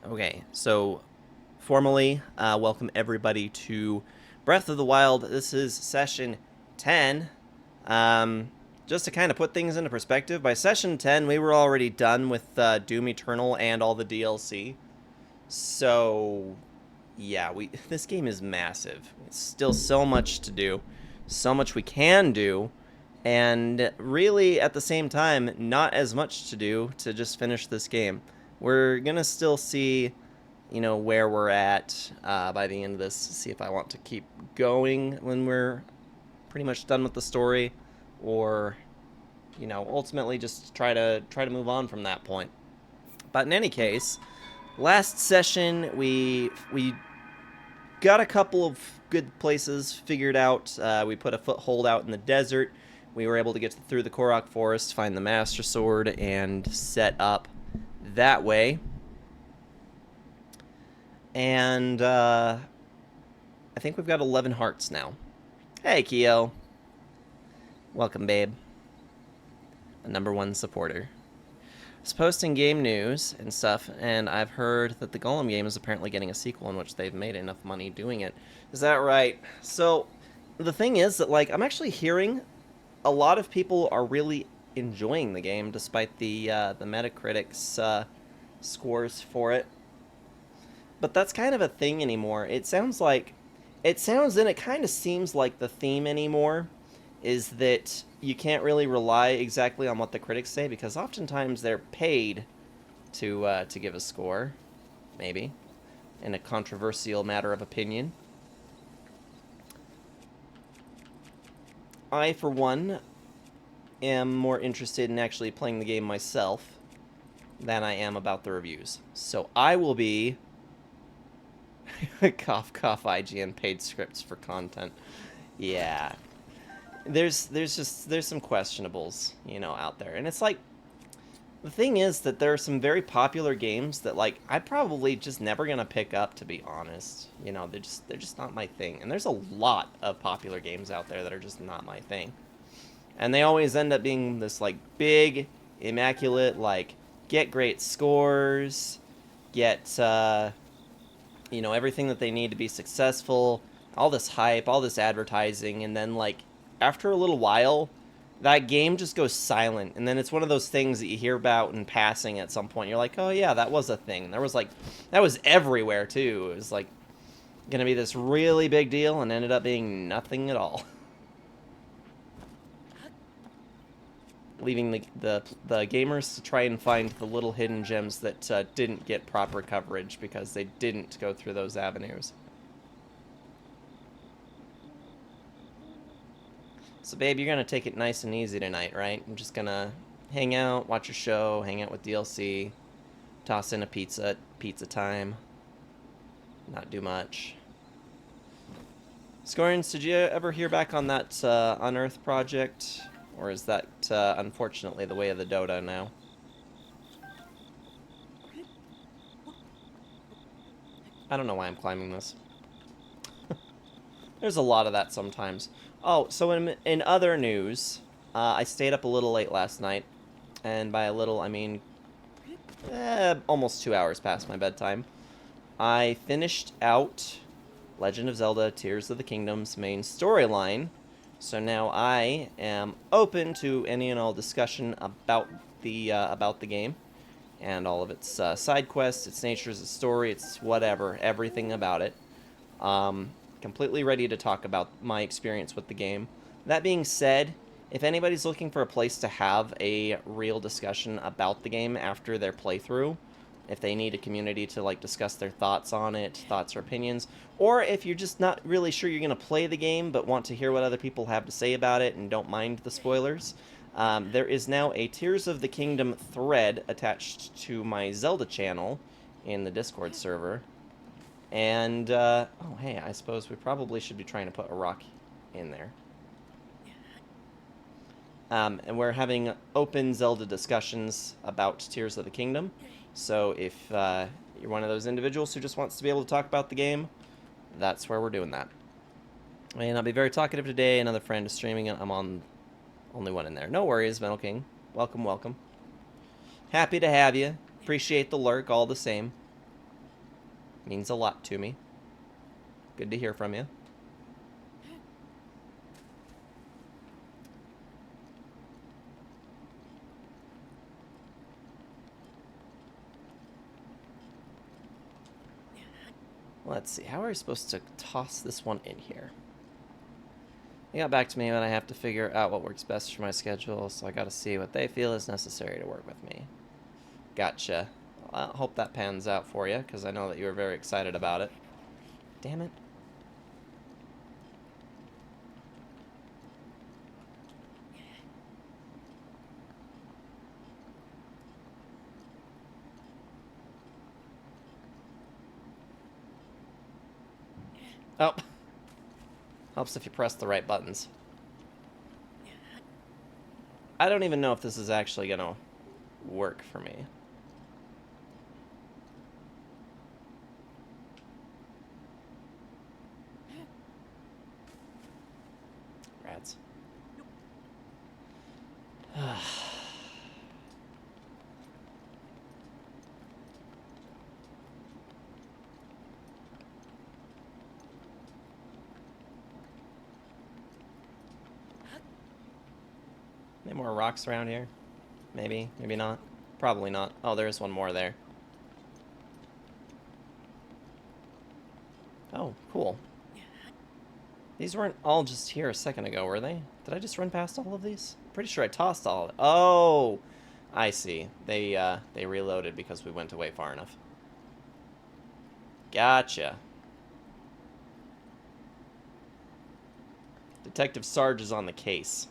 Okay, so formally, welcome everybody to Breath of the Wild. This is session 10. Um, just to kind of put things into perspective, by session 10, we were already done with Doom Eternal and all the DLC. So, yeah, this game is massive. It's still so much to do, so much we can do, and really at the same time, not as much to do to just finish this game. We're gonna still see where we're at by the end of this. See if I want to keep going when we're pretty much done with the story, or ultimately just try to move on from that point. But in any case, last session we got a couple of good places figured out. We put a foothold out in the desert. We were able to get through the Korok Forest, find the Master Sword, and set up that way. And I think we've got 11 hearts now. Hey, Keo. Welcome, babe. A #1 supporter. I was posting game news and stuff, and I've heard that the Golem game is apparently getting a sequel in which they've made enough money doing it. Is that right? So, the thing is that, I'm actually hearing a lot of people are really enjoying the game, despite the Metacritic's scores for it. But that's kind of a thing anymore. It kind of seems like the theme anymore is that you can't really rely exactly on what the critics say, because oftentimes they're paid to give a score, maybe, in a controversial matter of opinion. I, for one, am more interested in actually playing the game myself than I am about the reviews. So I will be cough cough IGN paid scripts for content. Yeah. There's some questionables, out there. And it's like, the thing is that there are some very popular games that I'm probably just never going to pick up, to be honest. They're just not my thing. And there's a lot of popular games out there that are just not my thing. And they always end up being this big, immaculate, get great scores, get everything that they need to be successful, all this hype, all this advertising, and then after a little while, that game just goes silent, and then it's one of those things that you hear about in passing at some point. You're like, oh yeah, that was a thing. That was everywhere too. It was gonna be this really big deal, and ended up being nothing at all. Leaving the gamers to try and find the little hidden gems that didn't get proper coverage because they didn't go through those avenues. So, babe, you're gonna take it nice and easy tonight, right? I'm just gonna hang out, watch a show, hang out with DLC, toss in a pizza time, not do much. Scorns, did you ever hear back on that Unearth project? Or is that, unfortunately, the way of the Dota now? I don't know why I'm climbing this. There's a lot of that sometimes. Oh, so in other news, I stayed up a little late last night. And by a little, I mean almost 2 hours past my bedtime. I finished out Legend of Zelda Tears of the Kingdom's main storyline. So now I am open to any and all discussion about the game and all of its side quests, its nature, its story, its whatever, everything about it. Completely ready to talk about my experience with the game. That being said, if anybody's looking for a place to have a real discussion about the game after their playthrough, if they need a community to discuss their thoughts on it, thoughts or opinions, or if you're just not really sure you're going to play the game but want to hear what other people have to say about it and don't mind the spoilers, there is now a Tears of the Kingdom thread attached to my Zelda channel in the Discord server. And, oh hey, I suppose we probably should be trying to put a rock in there. And we're having open Zelda discussions about Tears of the Kingdom. So if you're one of those individuals who just wants to be able to talk about the game, that's where we're doing that. And I'll be very talkative today. Another friend is streaming. I'm on only one in there. No worries, Metal King. Welcome, welcome. Happy to have you. Appreciate the lurk all the same. Means a lot to me. Good to hear from you. Let's see, how are we supposed to toss this one in here? They got back to me, but I have to figure out what works best for my schedule, so I gotta see what they feel is necessary to work with me. Gotcha. Well, I hope that pans out for you, because I know that you were very excited about it. Damn it. Oh. Helps if you press the right buttons. I don't even know if this is actually gonna work for me. Rats. Any more rocks around here? Maybe, maybe not. Probably not. Oh, there's one more there. Oh, cool. These weren't all just here a second ago, were they? Did I just run past all of these? Pretty sure I tossed all of it. Oh, I see. They reloaded because we went away far enough. Gotcha. Detective Sarge is on the case.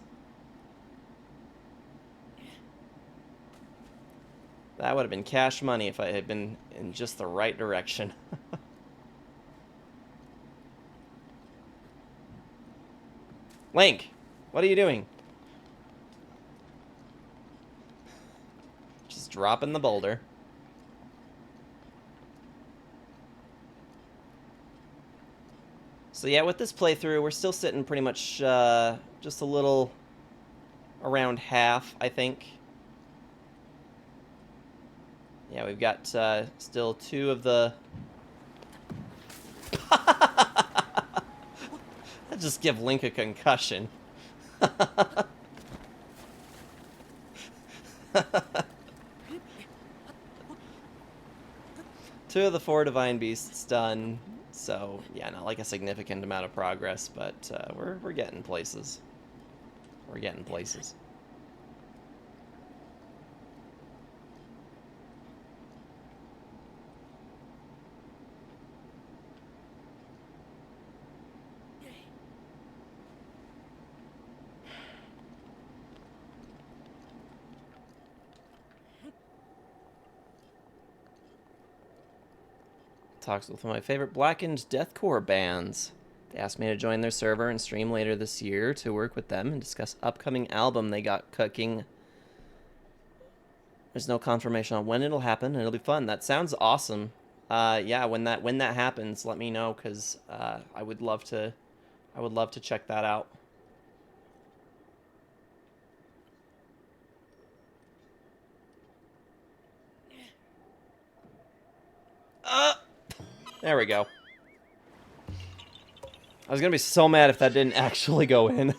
That would have been cash money if I had been in just the right direction. Link, what are you doing? Just dropping the boulder. So yeah, with this playthrough, we're still sitting pretty much just a little around half, I think. Yeah, we've got still 2 of the... I'd just give Link a concussion. 2 of the 4 Divine Beasts done. So, yeah, not like a significant amount of progress, but we're getting places. We're getting places. Talks with one of my favorite blackened deathcore bands. They asked me to join their server and stream later this year to work with them and discuss upcoming album they got cooking. There's no confirmation on when it'll happen, and it'll be fun. That sounds awesome. Yeah, when that happens, let me know, because I would love to check that out. There we go. I was gonna be so mad if that didn't actually go in.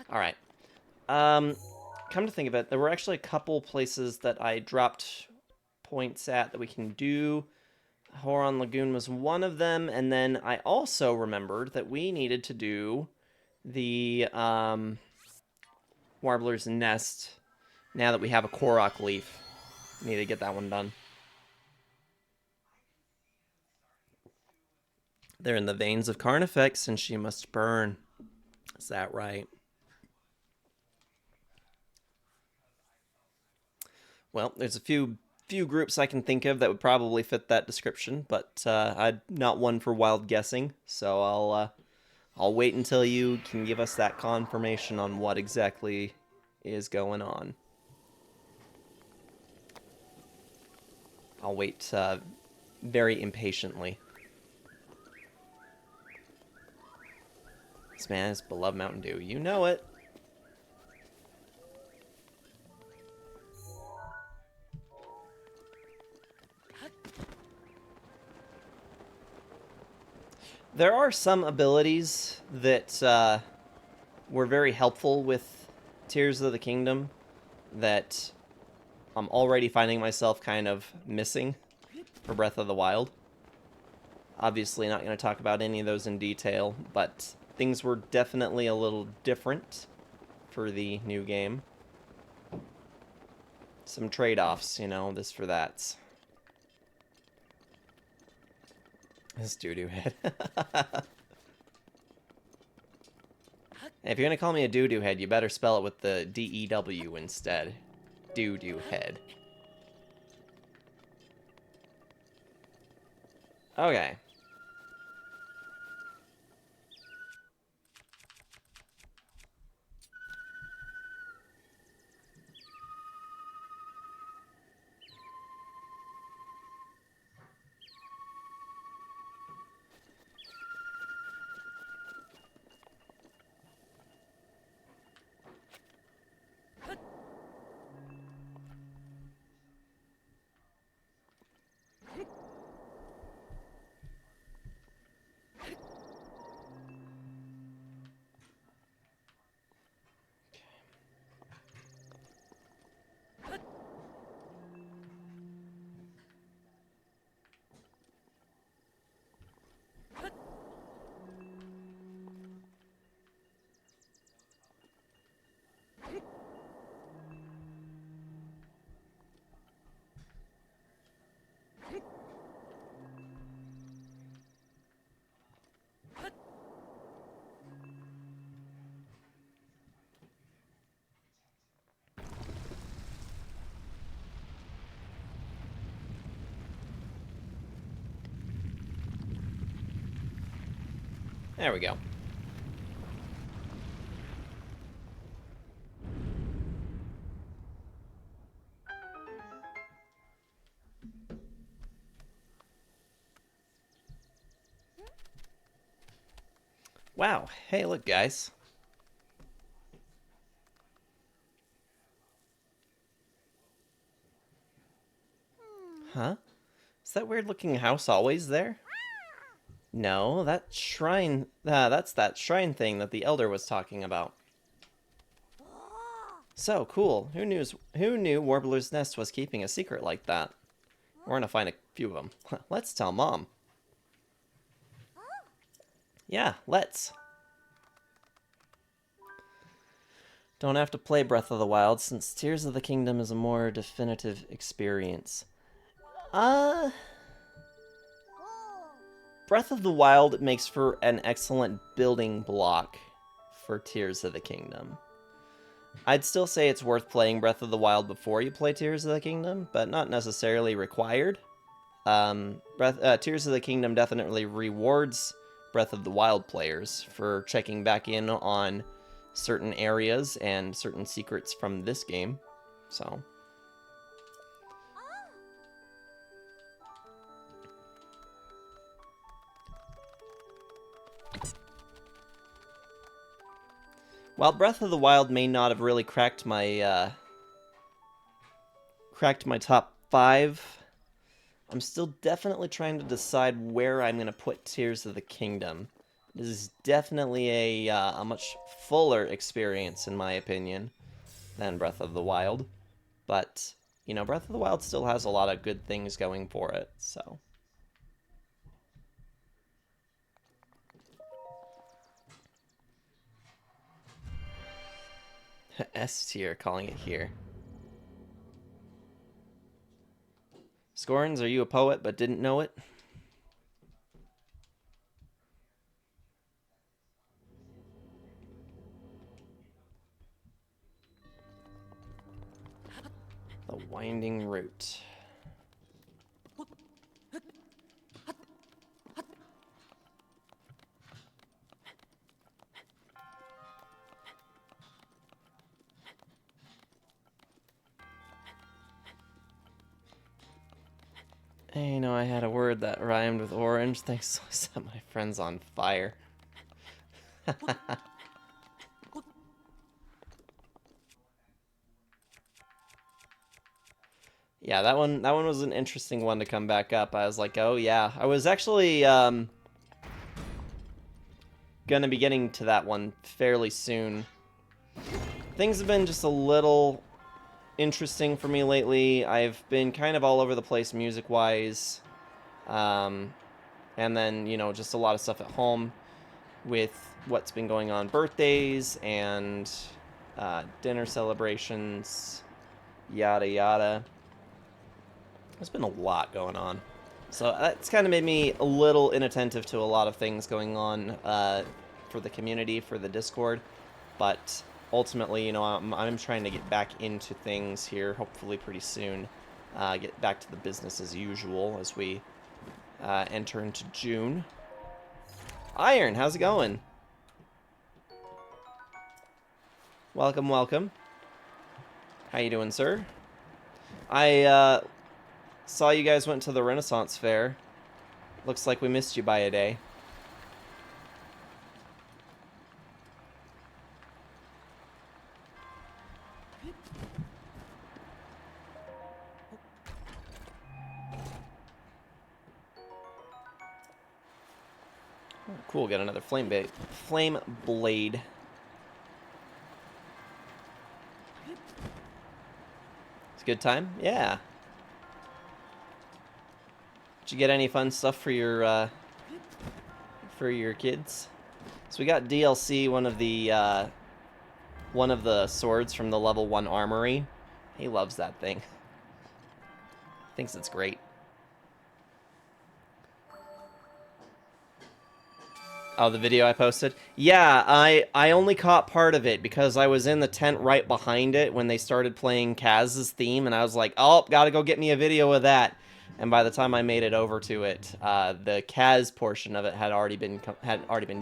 Alright. Come to think of it, there were actually a couple places that I dropped points at that we can do. Horon Lagoon was one of them, and then I also remembered that we needed to do the Warbler's Nest now that we have a Korok leaf. Need to get that one done. They're in the veins of Carnifex, and she must burn. Is that right? Well, there's a few groups I can think of that would probably fit that description, but I'm not one for wild guessing, so I'll wait until you can give us that confirmation on what exactly is going on. I'll wait very impatiently. This man is beloved Mountain Dew. You know it. There are some abilities that were very helpful with Tears of the Kingdom that I'm already finding myself kind of missing for Breath of the Wild. Obviously, not going to talk about any of those in detail, but things were definitely a little different for the new game. Some trade-offs, you know, this for that. This doo-doo head. If you're gonna call me a doo-doo head, you better spell it with the D-E-W instead. Doo-doo head. Okay. There we go. Wow. Hey, look, guys. Huh? Is that weird-looking house always there? No, that shrine... that's that shrine thing that the Elder was talking about. So, cool. Who knew Warbler's Nest was keeping a secret like that? We're gonna find a few of them. Let's tell Mom. Yeah, let's. Don't have to play Breath of the Wild, since Tears of the Kingdom is a more definitive experience. Breath of the Wild makes for an excellent building block for Tears of the Kingdom. I'd still say it's worth playing Breath of the Wild before you play Tears of the Kingdom, but not necessarily required. Tears of the Kingdom definitely rewards Breath of the Wild players for checking back in on certain areas and certain secrets from this game. So... while Breath of the Wild may not have really cracked my top 5, I'm still definitely trying to decide where I'm going to put Tears of the Kingdom. This is definitely a much fuller experience, in my opinion, than Breath of the Wild. But, you know, Breath of the Wild still has a lot of good things going for it, so... S tier, calling it here. Scorns, are you a poet but didn't know it? The winding route. Hey, you know, I had a word that rhymed with orange. Thanks, I set my friends on fire. Yeah, that one was an interesting one to come back up. I was like, oh yeah. I was actually gonna be getting to that one fairly soon. Things have been just a little interesting for me lately. I've been kind of all over the place music-wise. And then, you know, just a lot of stuff at home with what's been going on, birthdays and dinner celebrations, yada yada. There's been a lot going on. So that's kind of made me a little inattentive to a lot of things going on for the community, for the Discord. But ultimately, you know, I'm trying to get back into things here, hopefully pretty soon. Get back to the business as usual as we enter into June. Iron, how's it going? Welcome, welcome. How you doing, sir? I saw you guys went to the Renaissance Fair. Looks like we missed you by a day. Oh, cool, got another flame blade. It's a good time? Yeah. Did you get any fun stuff for your kids? So we got DLC, one of the swords from the level 1 armory. He loves that thing. Thinks it's great. Oh, the video I posted? Yeah, I only caught part of it because I was in the tent right behind it when they started playing Kaz's theme, and I was like, oh, gotta go get me a video of that. And by the time I made it over to it, the Kaz portion of it had already been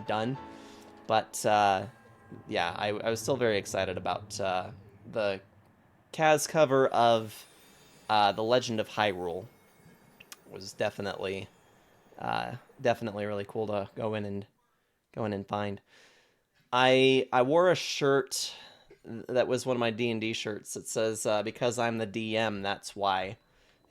done. But yeah, I was still very excited about the Kaz cover of the Legend of Hyrule. It was definitely really cool to go in and find. I wore a shirt that was one of my D&D shirts that says because I'm the DM, that's why.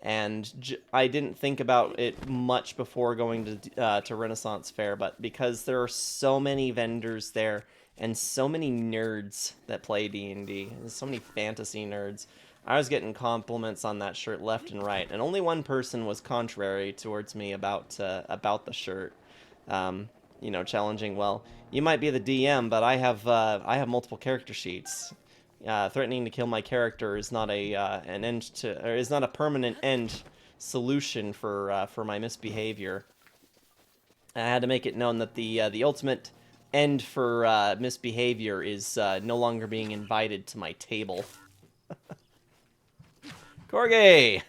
And I didn't think about it much before going to Renaissance Fair, but because there are so many vendors there and so many nerds that play D&D, and so many fantasy nerds, I was getting compliments on that shirt left and right, and only one person was contrary towards me about the shirt. You know, challenging. Well, you might be the DM, but I have multiple character sheets. Threatening to kill my character is not is not a permanent end solution for my misbehavior. I had to make it known that the ultimate end for misbehavior is no longer being invited to my table. Corgi!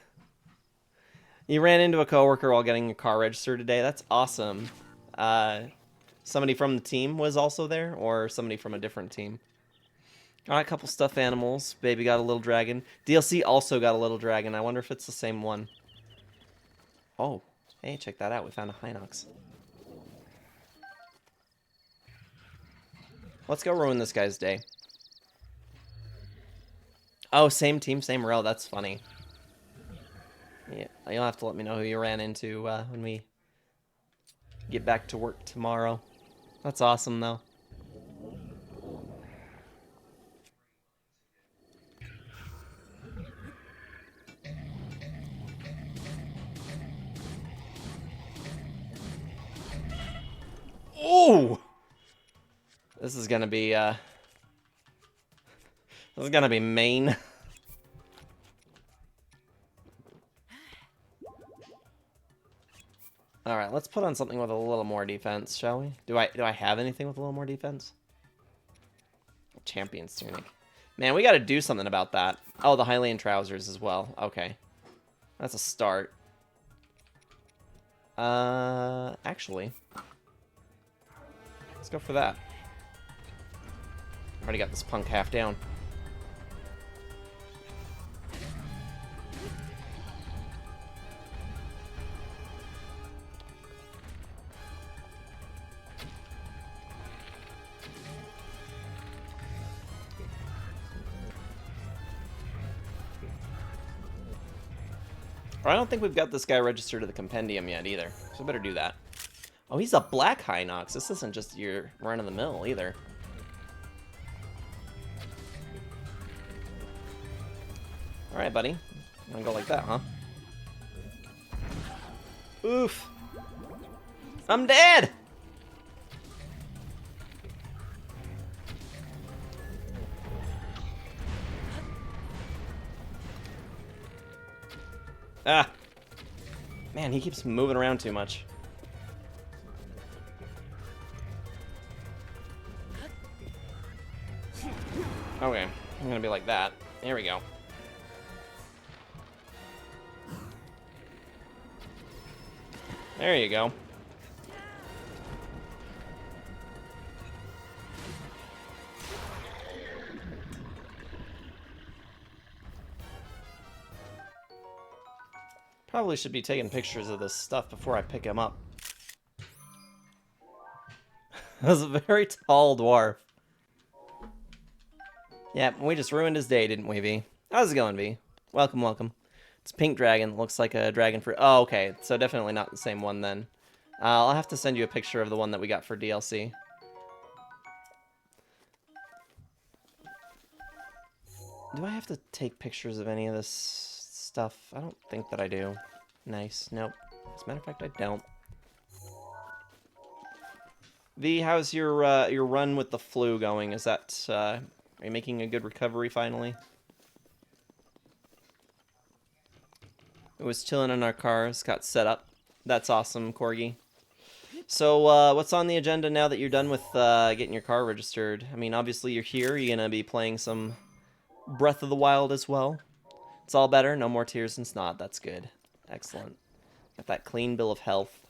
You ran into a coworker while getting a car registered today. That's awesome. Somebody from the team was also there, or somebody from a different team? Got a couple stuffed animals. Baby got a little dragon. DLC also got a little dragon. I wonder if it's the same one. Oh, hey, check that out. We found a Hinox. Let's go ruin this guy's day. Oh, same team, same row. That's funny. Yeah, you'll have to let me know who you ran into when we get back to work tomorrow. That's awesome, though. Oh! This is gonna be, this is gonna be main. Alright, let's put on something with a little more defense, shall we? Do I have anything with a little more defense? Champion's tunic. Man, we gotta do something about that. Oh, the Hylian trousers as well. Okay. That's a start. Actually. Let's go for that. Already got this punk half down. I don't think we've got this guy registered to the compendium yet either, so I better do that. Oh, he's a black Hinox. This isn't just your run-of-the-mill either. Alright, buddy. I'm gonna go like that, huh? Oof. I'm dead! Ah! Man, he keeps moving around too much. Okay, I'm gonna be like that. There we go. There you go. Probably should be taking pictures of this stuff before I pick him up. That was a very tall dwarf. Yeah, we just ruined his day, didn't we, V? How's it going, V? Welcome, welcome. It's pink dragon. Looks like a dragon fruit. Oh, okay. So definitely not the same one then. I'll have to send you a picture of the one that we got for DLC. Do I have to take pictures of any of this stuff? I don't think that I do. Nice. Nope. As a matter of fact, I don't. V, how's your run with the flu going? Is that are you making a good recovery finally? It was chilling in our cars, got set up. That's awesome, Corgi. So, what's on the agenda now that you're done with getting your car registered? I mean, obviously you're here. You're gonna be playing some Breath of the Wild as well. It's all better. No more tears and snot. That's good. Excellent. Got that clean bill of health.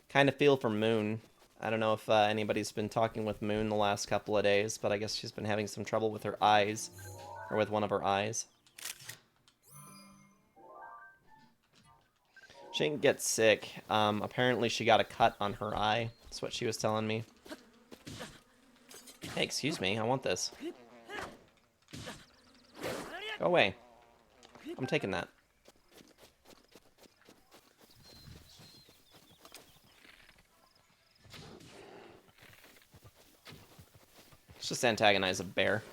Kind of feel for Moon. I don't know if anybody's been talking with Moon the last couple of days, but I guess she's been having some trouble with her eyes. Or with one of her eyes. She didn't get sick. Apparently she got a cut on her eye. That's what she was telling me. Hey, excuse me. I want this. Go away. I'm taking that. Let's just antagonize a bear.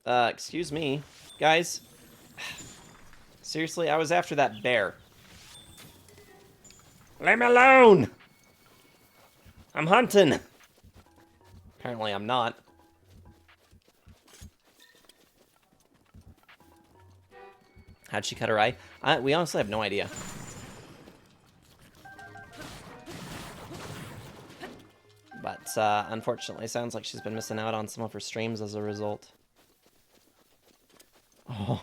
Excuse me. Guys. Seriously, I was after that bear. Leave me alone! I'm hunting! Apparently I'm not. How'd she cut her eye? We honestly have no idea. But, unfortunately, sounds like she's been missing out on some of her streams as a result.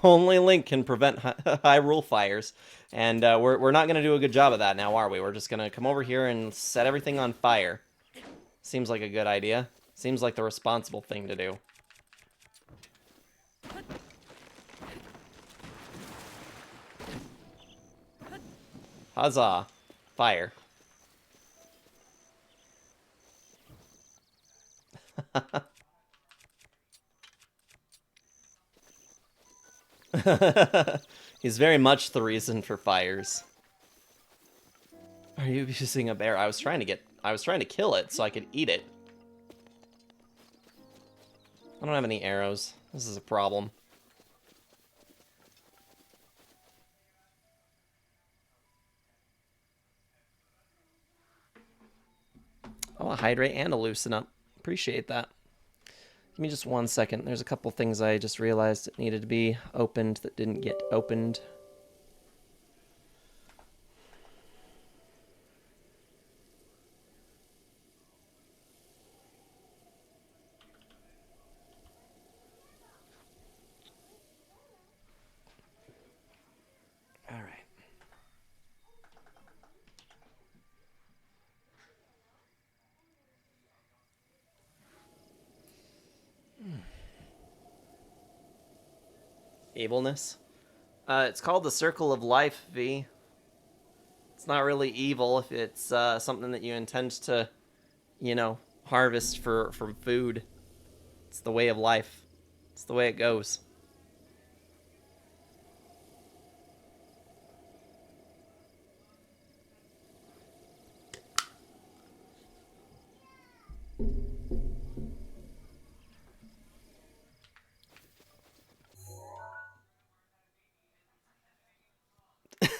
Only Link can prevent Hyrule fires. And we're not going to do a good job of that now, are we? We're just going to come over here and set everything on fire. Seems like a good idea. Seems like the responsible thing to do. Huzzah. Fire. He's very much the reason for fires. Are you using a bear? I was trying to kill it so I could eat it. I don't have any arrows. This is a problem. Oh, a hydrate and a loosen up. Appreciate that. Give me just 1 second. There's a couple things I just realized that needed to be opened that didn't get opened. All right. Ableness. It's called the Circle of Life, V. It's not really evil if it's something that you intend to, you know, harvest for food. It's the way of life. It's the way it goes.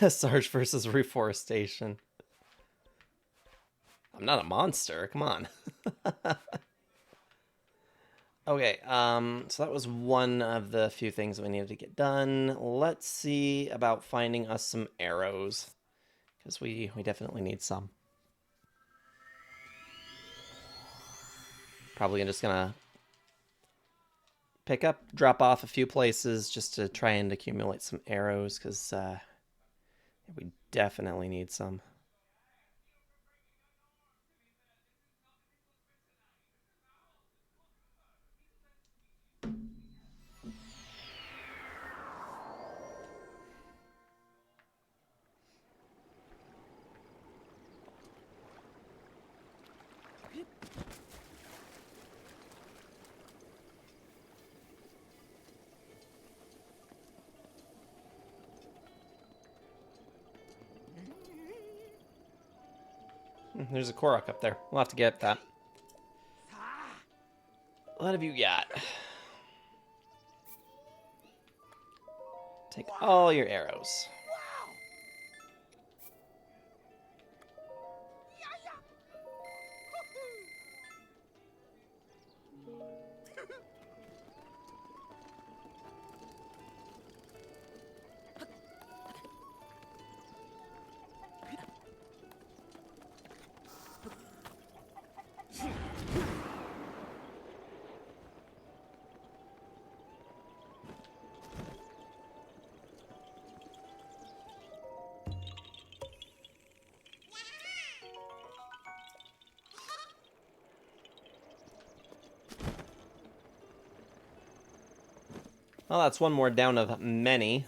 Sarge versus reforestation. I'm not a monster. Come on. Okay, so that was one of the few things that we needed to get done. Let's see about finding us some arrows, because we definitely need some. Probably just gonna pick up, drop off a few places just to try and accumulate some arrows, because we definitely need some. There's a Korok up there. We'll have to get that. What have you got? Take all your arrows. Well, that's one more down of many.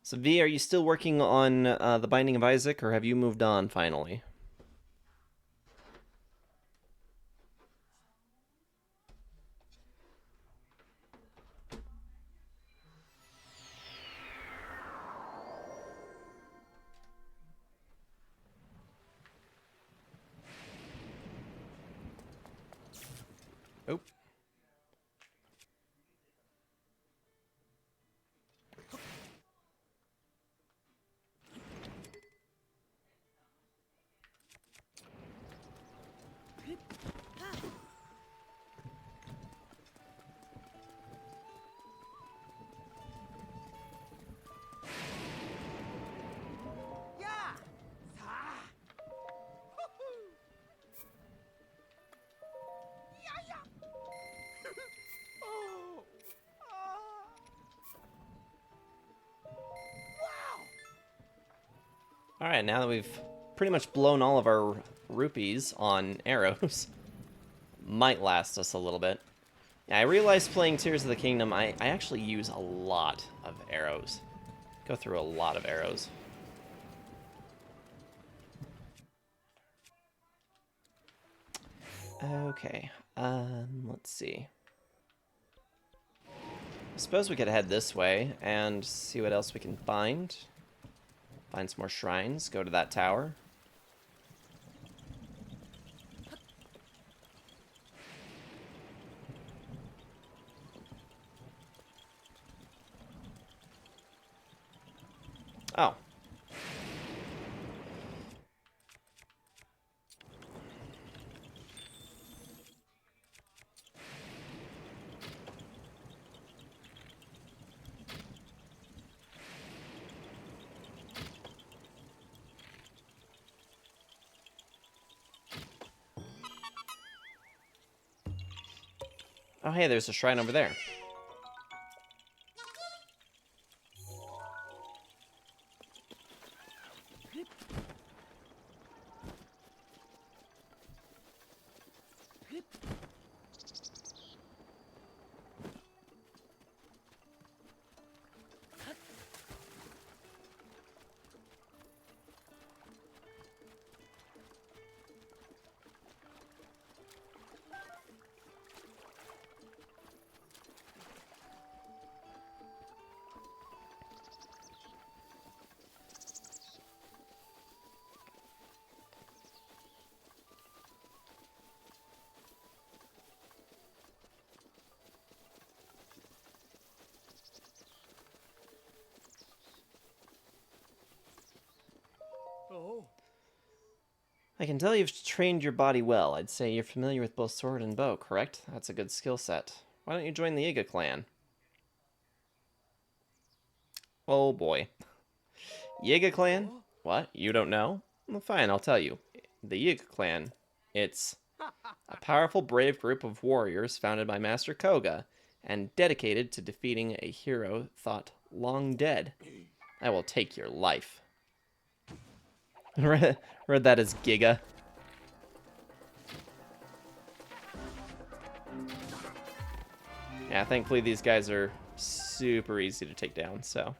So, V, are you still working on the Binding of Isaac, or have you moved on finally? Oh. Alright, now that we've pretty much blown all of our rupees on arrows, might last us a little bit. Yeah, I realized playing Tears of the Kingdom, I actually use a lot of arrows. Go through a lot of arrows. Okay, let's see. I suppose we could head this way and see what else we can find. Find some more shrines, go to that tower. Oh. Oh, hey, there's a shrine over there. I can tell you've trained your body well. I'd say you're familiar with both sword and bow, correct? That's a good skill set. Why don't you join the Yiga clan? Oh boy. Yiga clan? What? You don't know? Well, fine, I'll tell you. The Yiga clan. It's a powerful, brave group of warriors founded by Master Koga and dedicated to defeating a hero thought long dead. I will take your life. Read that as Giga. Yeah, thankfully these guys are super easy to take down, so.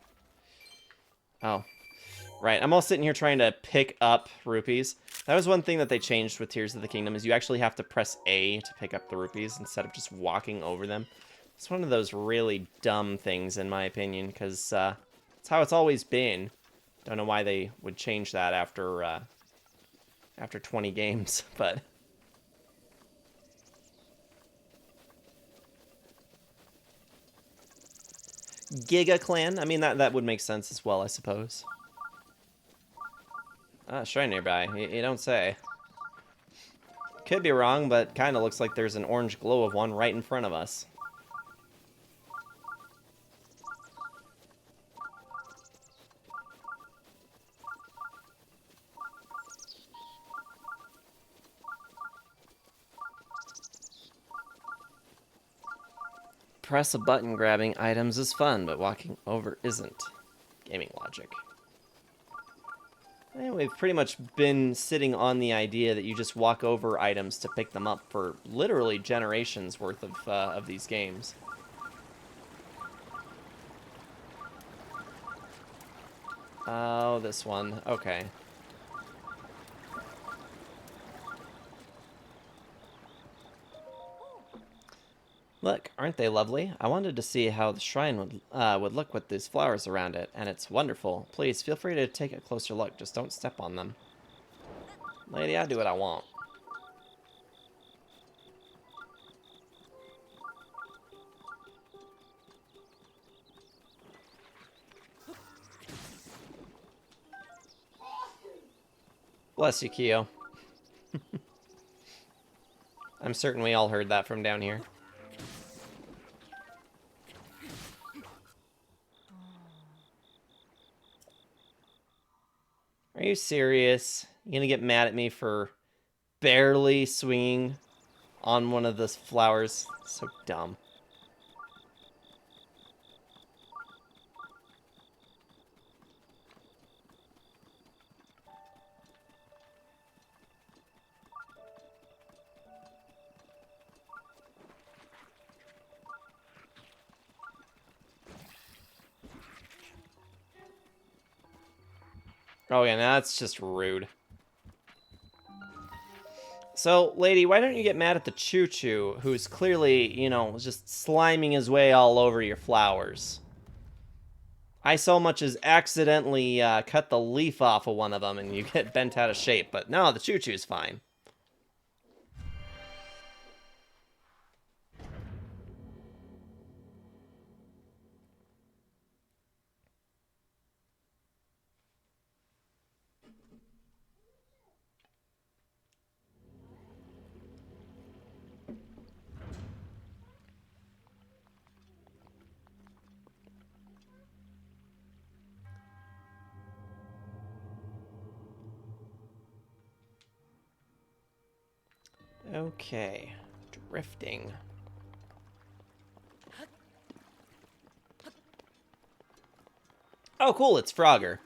Oh. Right, I'm all sitting here trying to pick up rupees. That was one thing that they changed with Tears of the Kingdom, is you actually have to press A to pick up the rupees instead of just walking over them. It's one of those really dumb things, in my opinion, because it's how it's always been. Don't know why they would change that after 20 games, but... Giga Clan? I mean, that would make sense as well, I suppose. Ah, shrine nearby. You don't say. Could be wrong, but kind of looks like there's an orange glow of one right in front of us. Press a button grabbing items is fun, but walking over isn't. Gaming logic. And we've pretty much been sitting on the idea that you just walk over items to pick them up for literally generations worth of these games. Oh, this one. Okay. Look, aren't they lovely? I wanted to see how the shrine would look with these flowers around it, and it's wonderful. Please, feel free to take a closer look. Just don't step on them. Lady, I do what I want. Bless you, Kyo. I'm certain we all heard that from down here. Are you serious? You gonna get mad at me for barely swinging on one of the flowers? So dumb. Oh yeah, that's just rude. So, lady, why don't you get mad at the choo-choo, who's clearly, you know, just sliming his way all over your flowers? I so much as accidentally cut the leaf off of one of them and you get bent out of shape, but no, the choo-choo's fine. Okay, drifting. Oh, cool, it's Frogger.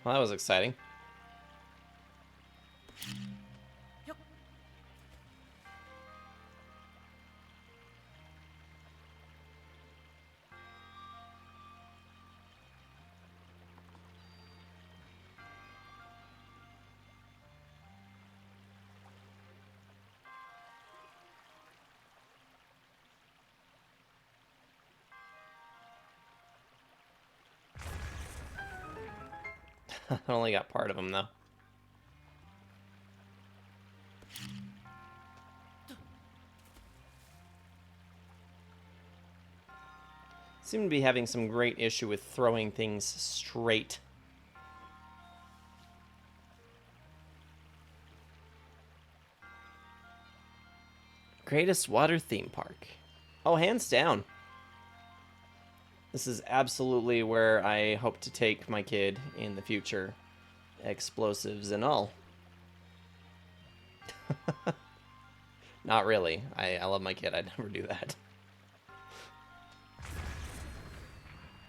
Well, that was exciting. I only got part of them, though. Seem to be having some great issue with throwing things straight. Greatest water theme park. Oh, hands down. This is absolutely where I hope to take my kid in the future. Explosives and all. Not really. I love my kid. I'd never do that.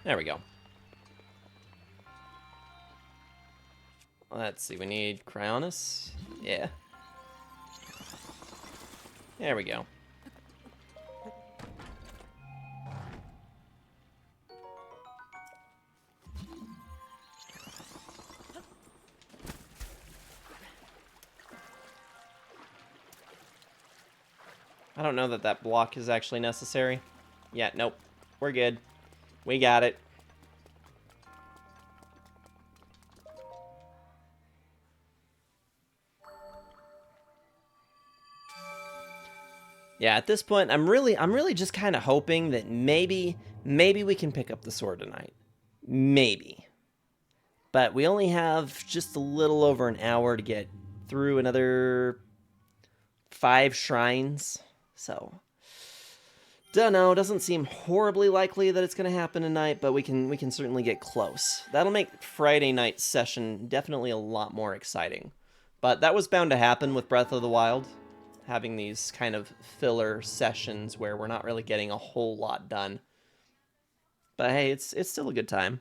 There we go. Let's see. We need Cryonis. Yeah. There we go. I don't know that that block is actually necessary. Yeah, nope. We're good. We got it. Yeah, at this point, I'm really just kind of hoping that maybe we can pick up the sword tonight. Maybe. But we only have just a little over an hour to get through another 5 shrines. So, don't know, doesn't seem horribly likely that it's going to happen tonight, but we can certainly get close. That'll make Friday night session definitely a lot more exciting. But that was bound to happen with Breath of the Wild, having these kind of filler sessions where we're not really getting a whole lot done. But hey, it's still a good time.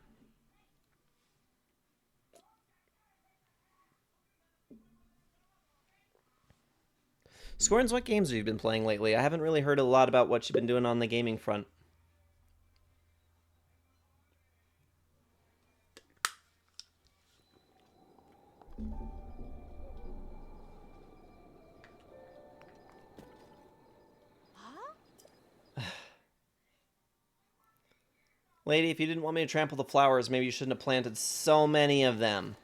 Scorns, what games have you been playing lately? I haven't really heard a lot about what you've been doing on the gaming front. Lady, if you didn't want me to trample the flowers, maybe you shouldn't have planted so many of them.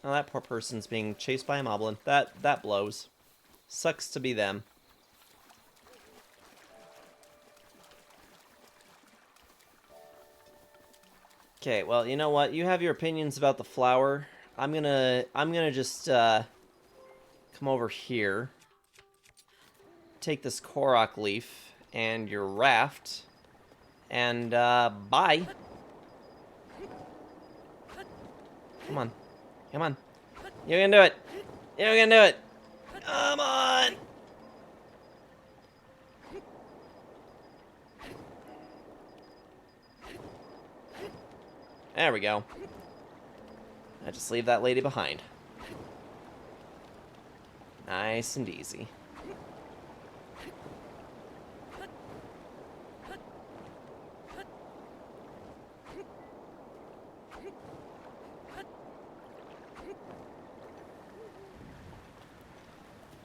Oh, that poor person's being chased by a moblin. That blows. Sucks to be them. Okay, well, you know what? You have your opinions about the flower. I'm gonna just come over here. Take this Korok leaf and your raft. And bye. Come on. Come on. You can do it. You can do it. Come on. There we go. I just leave that lady behind. Nice and easy.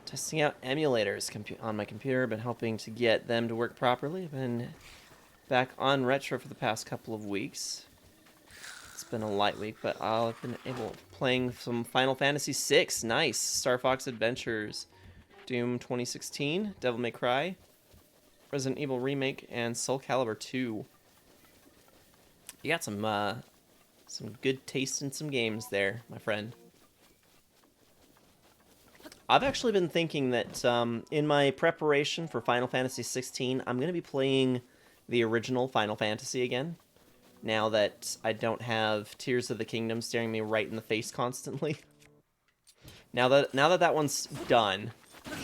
Testing out emulators on my computer, been helping to get them to work properly. I've been back on Retro for the past couple of weeks. It's been a light week, but I've been playing some Final Fantasy VI. Nice. Star Fox Adventures, Doom 2016, Devil May Cry, Resident Evil Remake, and Soul Calibur 2. You got some good taste in some games there, my friend. I've actually been thinking that in my preparation for Final Fantasy 16, I'm going to be playing the original Final Fantasy again. Now that I don't have Tears of the Kingdom staring me right in the face constantly. Now that one's done,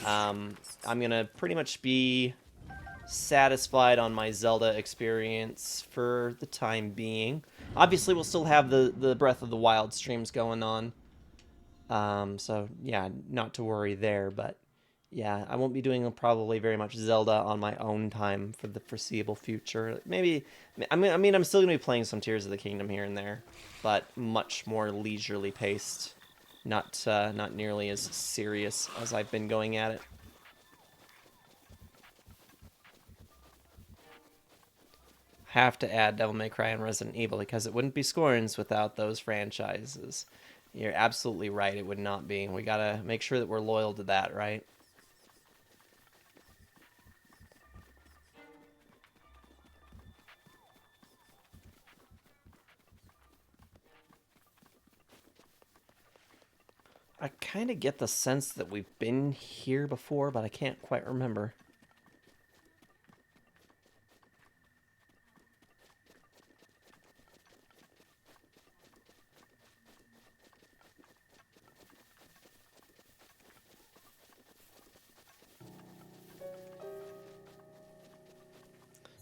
I'm going to pretty much be satisfied on my Zelda experience for the time being. Obviously, we'll still have the Breath of the Wild streams going on. So yeah, not to worry there, but yeah, I won't be doing probably very much Zelda on my own time for the foreseeable future. Maybe, I mean, I'm still gonna be playing some Tears of the Kingdom here and there, but much more leisurely paced, not nearly as serious as I've been going at it. Have to add Devil May Cry and Resident Evil because it wouldn't be Scorns without those franchises. You're absolutely right, it would not be. We gotta make sure that we're loyal to that, right? I kind of get the sense that we've been here before, but I can't quite remember.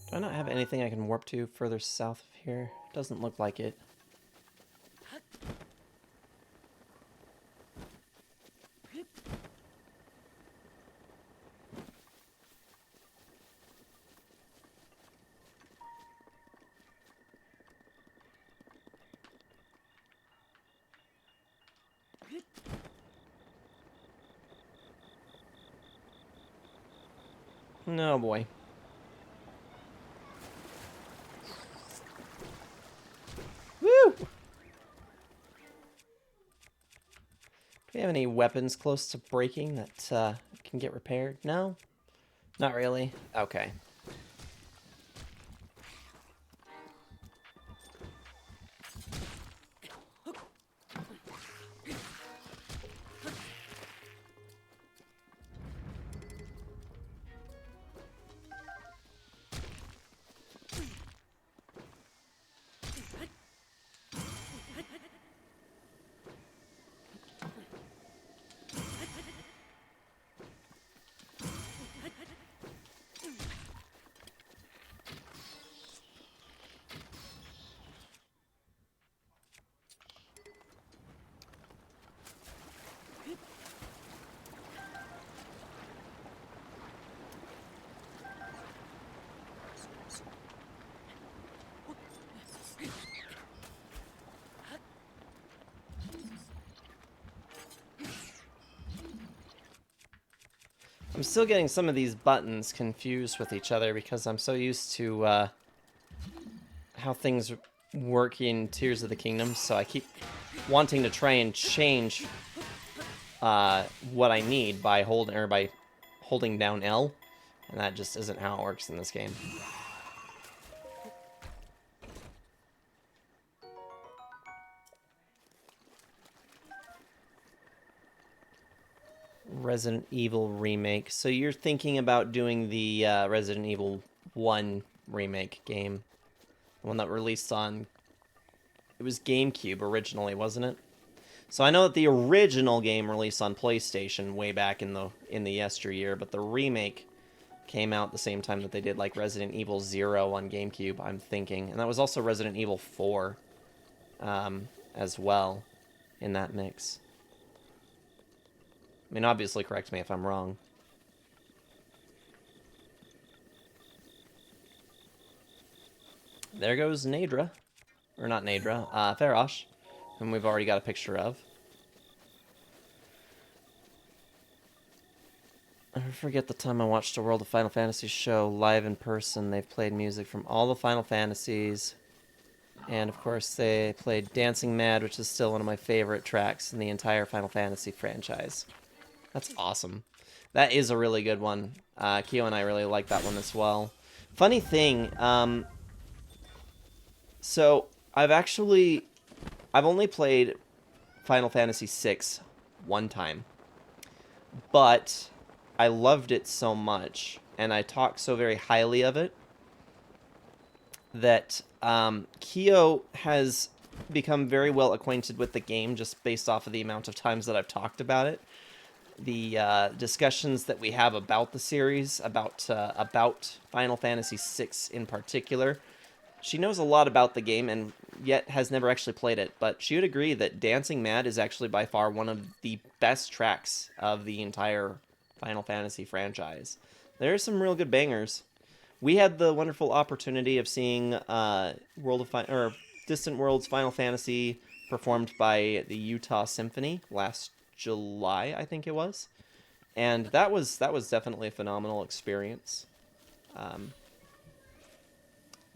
Do I not have anything I can warp to further south of here? Doesn't look like it. No, boy. Woo! Do we have any weapons close to breaking that can get repaired? No? Not really? Okay. I'm still getting some of these buttons confused with each other because I'm so used to how things work in Tears of the Kingdom, so I keep wanting to try and change what I need by holding down L, and that just isn't how it works in this game. Resident Evil remake. So you're thinking about doing the Resident Evil 1 remake game, the one that released on, it was GameCube originally, wasn't it? So I know that the original game released on PlayStation way back in the yesteryear, but the remake came out the same time that they did like Resident Evil 0 on GameCube, I'm thinking. And that was also Resident Evil 4 as well in that mix. I mean, obviously correct me if I'm wrong. There goes Nadra. Or not Nadra, Farosh, whom we've already got a picture of. I forget the time I watched a World of Final Fantasy show live in person. They've played music from all the Final Fantasies. And, of course, they played Dancing Mad, which is still one of my favorite tracks in the entire Final Fantasy franchise. That's awesome. That is a really good one. Kyo and I really like that one as well. Funny thing, so I've only played Final Fantasy VI one time, but I loved it so much, and I talk so very highly of it, that Kyo has become very well acquainted with the game just based off of the amount of times that I've talked about it. discussions that we have about the series, about Final Fantasy VI in particular. She knows a lot about the game and yet has never actually played it, but she would agree that Dancing Mad is actually by far one of the best tracks of the entire Final Fantasy franchise. There are some real good bangers. We had the wonderful opportunity of seeing Distant Worlds Final Fantasy performed by the Utah Symphony last July, I think it was, and that was definitely a phenomenal experience. Um,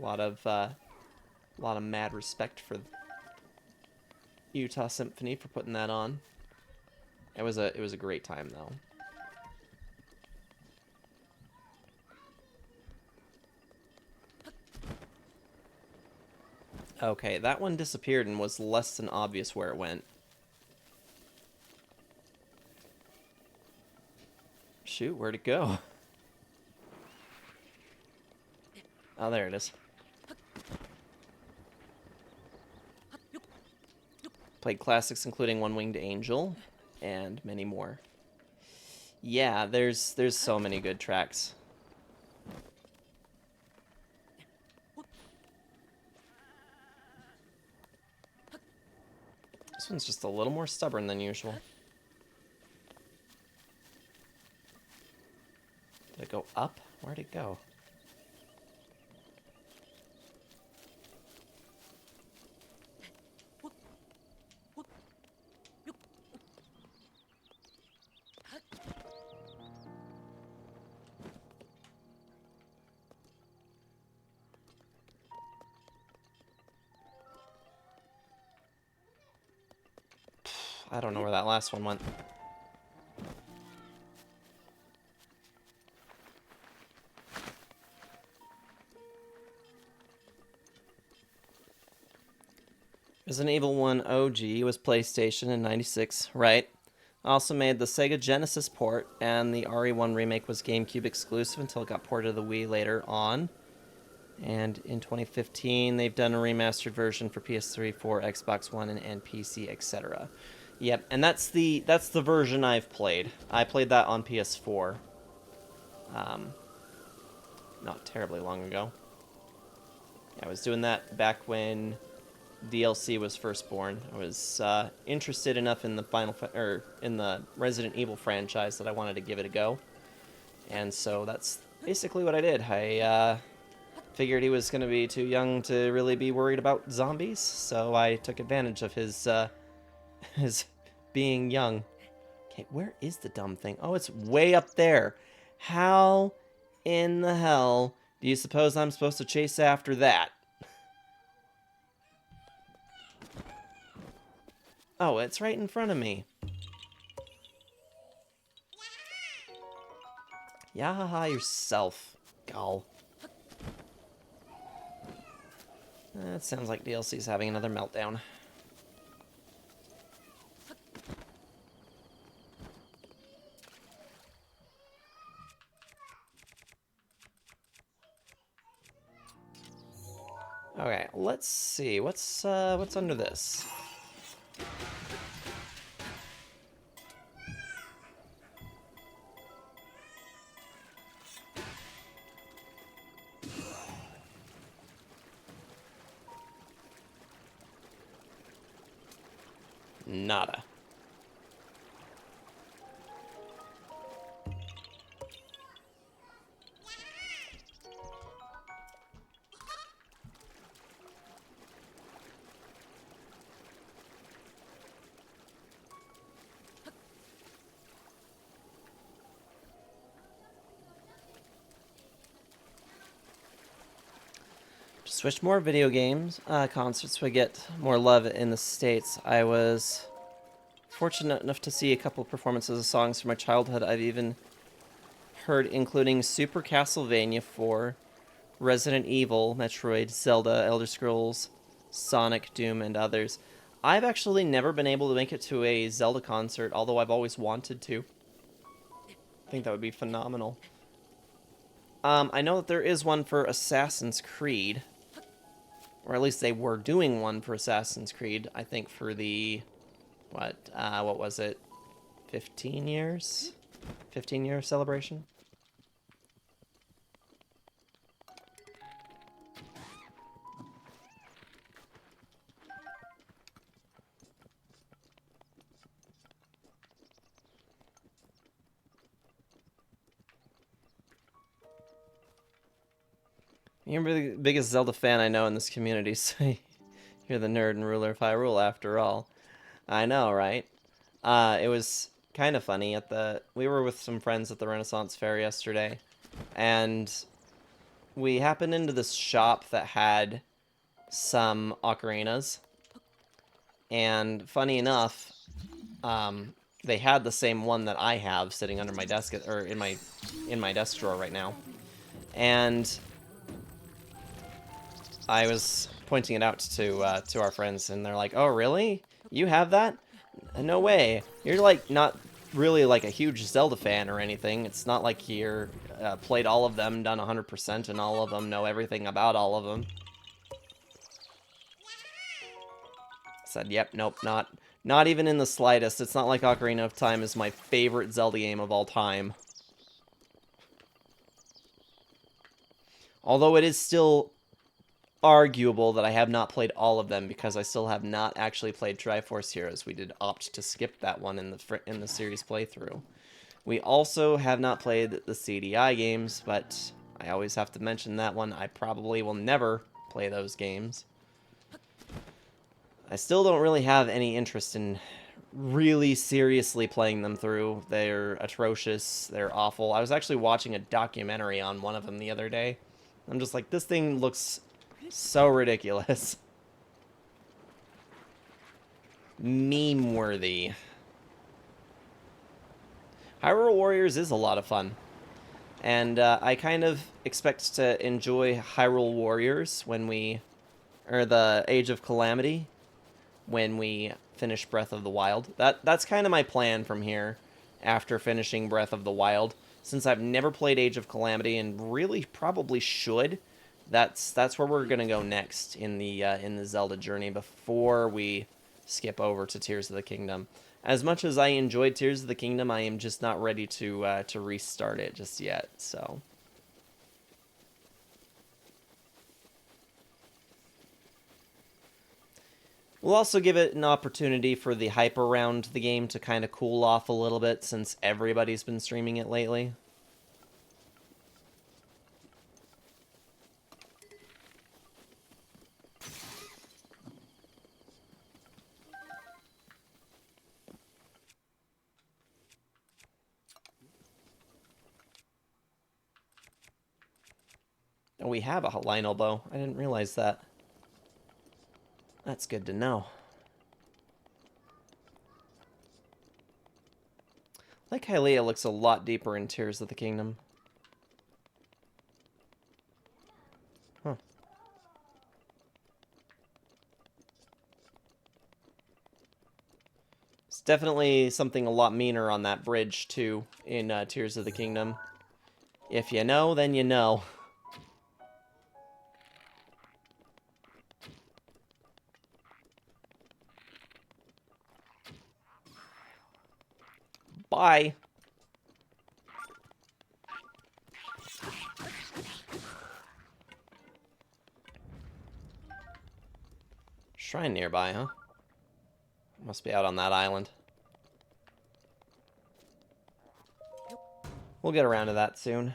a lot of mad respect for Utah Symphony for putting that on. It was a great time though. Okay, that one disappeared and was less than obvious where it went. Shoot, where'd it go? Oh, there it is. Played classics including One Winged Angel and many more. Yeah, there's so many good tracks. This one's just a little more stubborn than usual. Did it go up? Where'd it go? I don't know where that last one went. Resident Evil 1 OG was PlayStation in 96, right? Also made the Sega Genesis port, and the RE1 remake was GameCube exclusive until it got ported to the Wii later on. And in 2015, they've done a remastered version for PS3, 4, Xbox One, and PC, etc. Yep, and that's the version I've played. I played that on PS4, not terribly long ago. I was doing that back when DLC was first born. I was interested enough in the Resident Evil franchise that I wanted to give it a go, and so that's basically what I did. I figured he was going to be too young to really be worried about zombies, so I took advantage of his his being young. Okay, where is the dumb thing? Oh, it's way up there. How in the hell do you suppose I'm supposed to chase after that? Oh, it's right in front of me. Yahaha yourself, Gull. That sounds like DLC's having another meltdown. Okay, let's see. What's under this? Nada. Switch more video games. Concerts would get more love in the States. I was fortunate enough to see a couple performances of songs from my childhood I've even heard, including Super Castlevania 4, Resident Evil, Metroid, Zelda, Elder Scrolls, Sonic, Doom, and others. I've actually never been able to make it to a Zelda concert, although I've always wanted to. I think that would be phenomenal. I know that there is one for Assassin's Creed. Or at least they were doing one for Assassin's Creed, I think for the, what was it? 15 years? 15-year celebration? You're the biggest Zelda fan I know in this community, so you're the nerd and ruler of Hyrule after all. I know, right? It was kind of funny we were with some friends at the Renaissance Fair yesterday, and we happened into this shop that had some ocarinas, and funny enough, they had the same one that I have sitting under my desk, or in my desk drawer right now, and I was pointing it out to our friends, and they're like, "Oh, really? You have that? No way. You're like not really like a huge Zelda fan or anything. It's not like you're played all of them, done 100% and all of them, know everything about all of them." Said, "Yep, nope, not even in the slightest. It's not like Ocarina of Time is my favorite Zelda game of all time. Although it is still arguable that I have not played all of them because I still have not actually played Triforce Heroes. We did opt to skip that one in the series playthrough. We also have not played the CDI games, but I always have to mention that one. I probably will never play those games. I still don't really have any interest in really seriously playing them through. They're atrocious. They're awful. I was actually watching a documentary on one of them the other day. I'm just like, this thing looks so ridiculous. Meme-worthy. Hyrule Warriors is a lot of fun. And I kind of expect to enjoy Hyrule Warriors or the Age of Calamity, when we finish Breath of the Wild. That's kind of my plan from here, after finishing Breath of the Wild. Since I've never played Age of Calamity, and really probably should, that's where we're gonna go next in the Zelda journey before we skip over to Tears of the Kingdom. As much as I enjoyed Tears of the Kingdom, I am just not ready to restart it just yet. So. We'll also give it an opportunity for the hype around the game to kind of cool off a little bit, since everybody's been streaming it lately. Oh, we have a Lionel bow. I didn't realize that. That's good to know. Lake Hylia looks a lot deeper in Tears of the Kingdom. Huh. It's definitely something a lot meaner on that bridge, too, in Tears of the Kingdom. If you know, then you know. Bye. Shrine nearby, huh? Must be out on that island. We'll get around to that soon.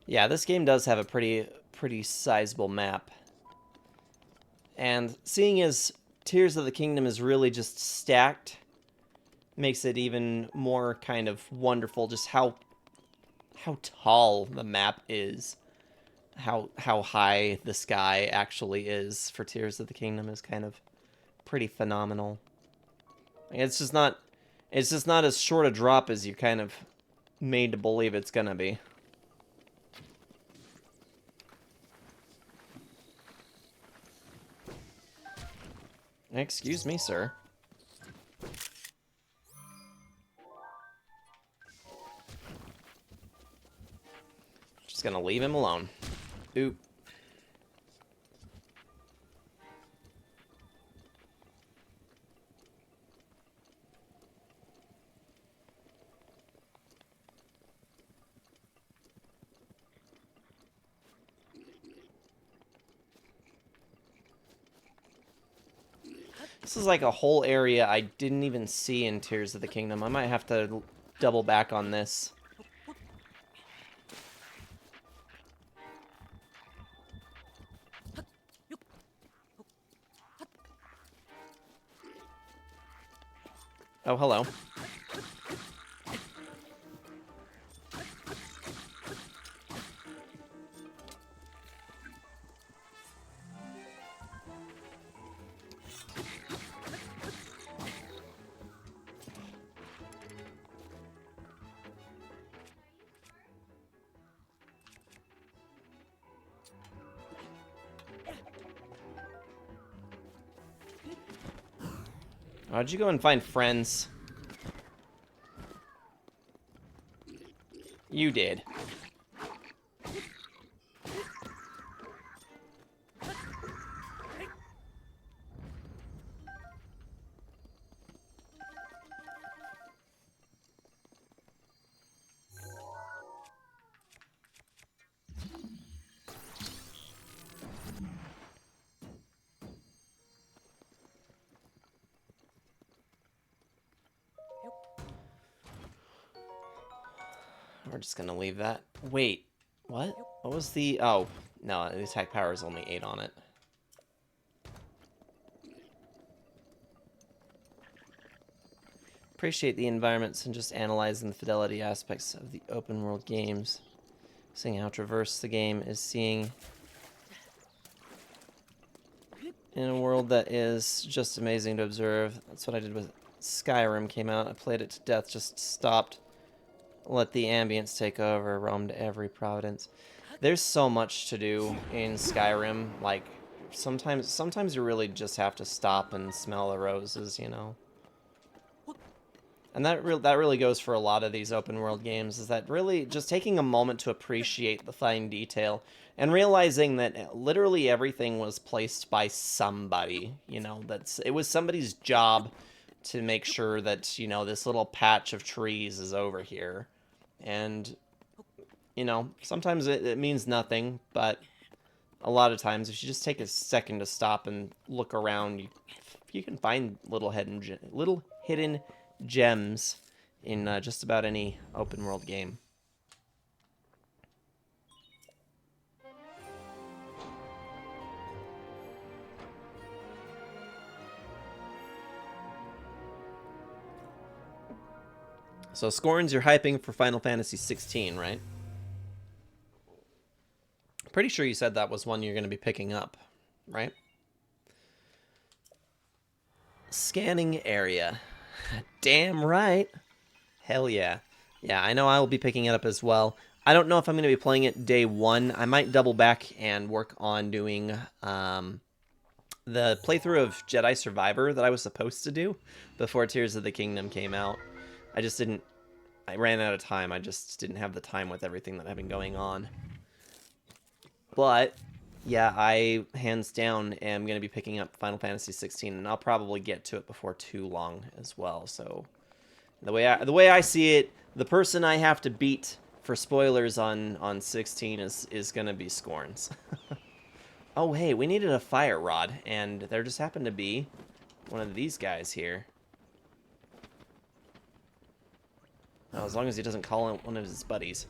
Yeah, this game does have a pretty sizable map. And seeing as Tears of the Kingdom is really just stacked, makes it even more kind of wonderful just how tall the map is. How high the sky actually is for Tears of the Kingdom is kind of pretty phenomenal. It's just not as short a drop as you kind of made to believe it's gonna be. Excuse me, sir. Just gonna leave him alone. Oop. This is like a whole area I didn't even see in Tears of the Kingdom. I might have to double back on this. Oh, hello. How'd you go and find friends? You did. We're just gonna leave that. Wait, what? What was the... Oh, no, the attack power is only 8 on it. Appreciate the environments and just analyzing the fidelity aspects of the open world games. Seeing how traverse the game is seeing in a world that is just amazing to observe. That's what I did with Skyrim came out. I played it to death, just stopped. Let the ambience take over, roamed every province. There's so much to do in Skyrim. Like, sometimes you really just have to stop and smell the roses, you know? And that really goes for a lot of these open world games, is that really just taking a moment to appreciate the fine detail and realizing that literally everything was placed by somebody, you know, it was somebody's job to make sure that, you know, this little patch of trees is over here. And, you know, sometimes it means nothing, but a lot of times if you just take a second to stop and look around, you can find little hidden gems in just about any open world game. So Scorns, you're hyping for Final Fantasy 16, right? Pretty sure you said that was one you're going to be picking up, right? Scanning area. Damn right. Hell yeah. Yeah, I know I will be picking it up as well. I don't know if I'm going to be playing it day one. I might double back and work on doing the playthrough of Jedi Survivor that I was supposed to do before Tears of the Kingdom came out. I ran out of time. I just didn't have the time with everything that had been going on. But yeah, I hands down am going to be picking up Final Fantasy 16, and I'll probably get to it before too long as well. So the way I see it, the person I have to beat for spoilers on 16 is going to be Scorns. Oh, hey, we needed a fire rod, and there just happened to be one of these guys here. Oh, as long as he doesn't call in one of his buddies.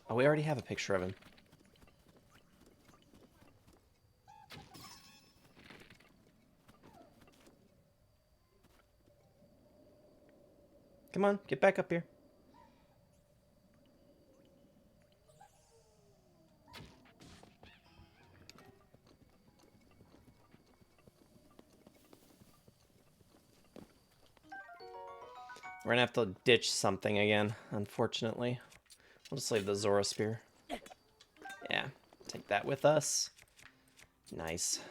Oh, we already have a picture of him. Come on, get back up here. We're gonna have to ditch something again, unfortunately. We'll just leave the Zora Spear. Yeah, take that with us. Nice.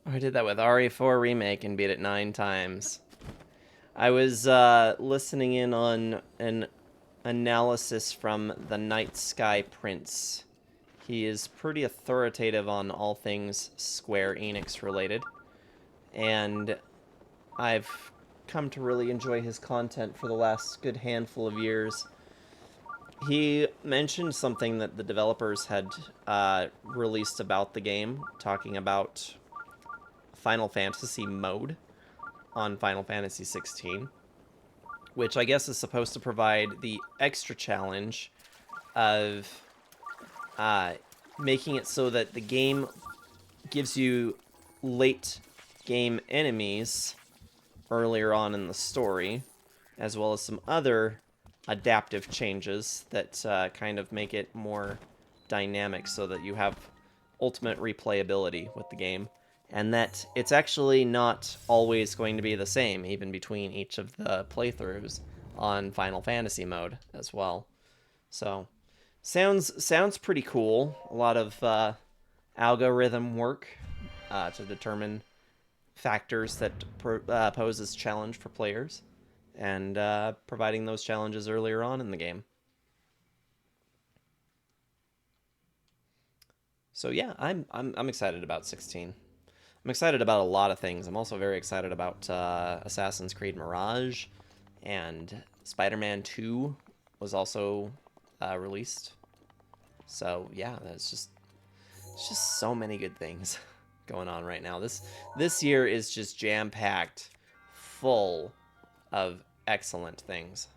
I did that with RE4 Remake and beat it 9 times. I was listening in on an analysis from the Night Sky Prince. He is pretty authoritative on all things Square Enix related. And I've come to really enjoy his content for the last good handful of years. He mentioned something that the developers had released about the game, talking about Final Fantasy mode on Final Fantasy 16, which I guess is supposed to provide the extra challenge of making it so that the game gives you late game enemies earlier on in the story, as well as some other adaptive changes that kind of make it more dynamic so that you have ultimate replayability with the game. And that it's actually not always going to be the same, even between each of the playthroughs on Final Fantasy mode as well. So, sounds pretty cool. A lot of algorithm work to determine factors that pose as challenge for players, and providing those challenges earlier on in the game. So yeah, I'm excited about 16. I'm excited about a lot of things. I'm also very excited about Assassin's Creed Mirage, and Spider-Man 2 was also released. So yeah, it's just so many good things going on right now. This year is just jam-packed, full of excellent things.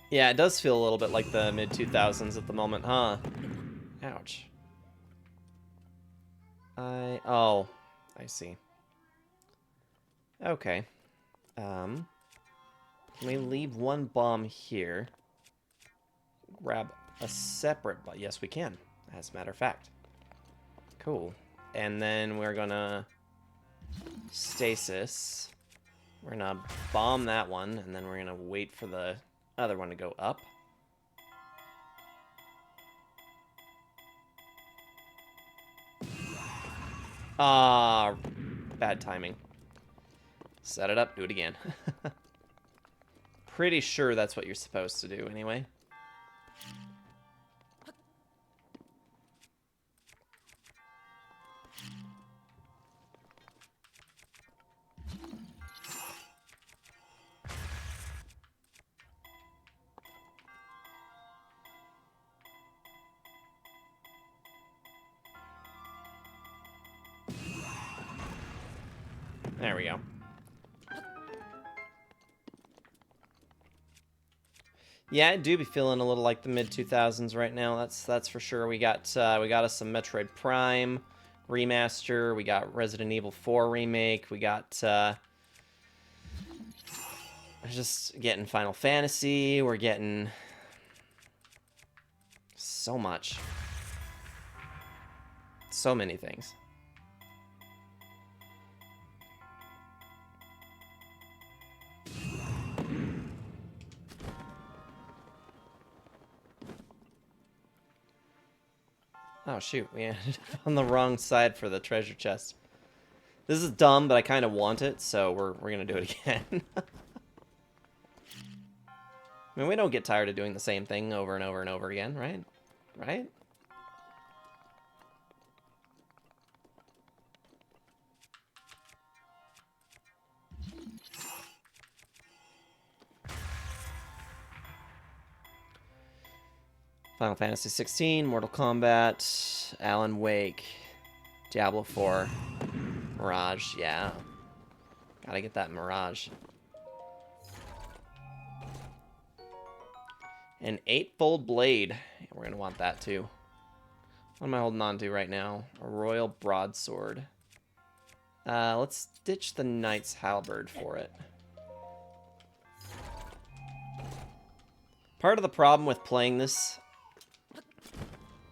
Yeah, it does feel a little bit like the mid-2000s at the moment, huh? Ouch. Oh, I see. Okay. Can we leave one bomb here? Grab a separate bomb. Yes, we can, as a matter of fact. Cool. And then we're gonna stasis. We're gonna bomb that one, and then we're gonna wait for the other one to go up. Ah, bad timing. Set it up, do it again. Pretty sure that's what you're supposed to do anyway. There we go. Yeah, I do be feeling a little like the mid-2000s right now. That's for sure. We got us some Metroid Prime remaster. We got Resident Evil 4 remake. We got just getting Final Fantasy. We're getting so much. So many things. Oh, shoot. We ended up on the wrong side for the treasure chest. This is dumb, but I kind of want it, so we're going to do it again. I mean, we don't get tired of doing the same thing over and over and over again, right? Right? Final Fantasy 16, Mortal Kombat, Alan Wake, Diablo 4, Mirage, yeah. Gotta get that Mirage. An eightfold blade. Yeah, we're going to want that too. What am I holding on to right now? A royal broadsword. Let's ditch the knight's halberd for it. Part of the problem with playing this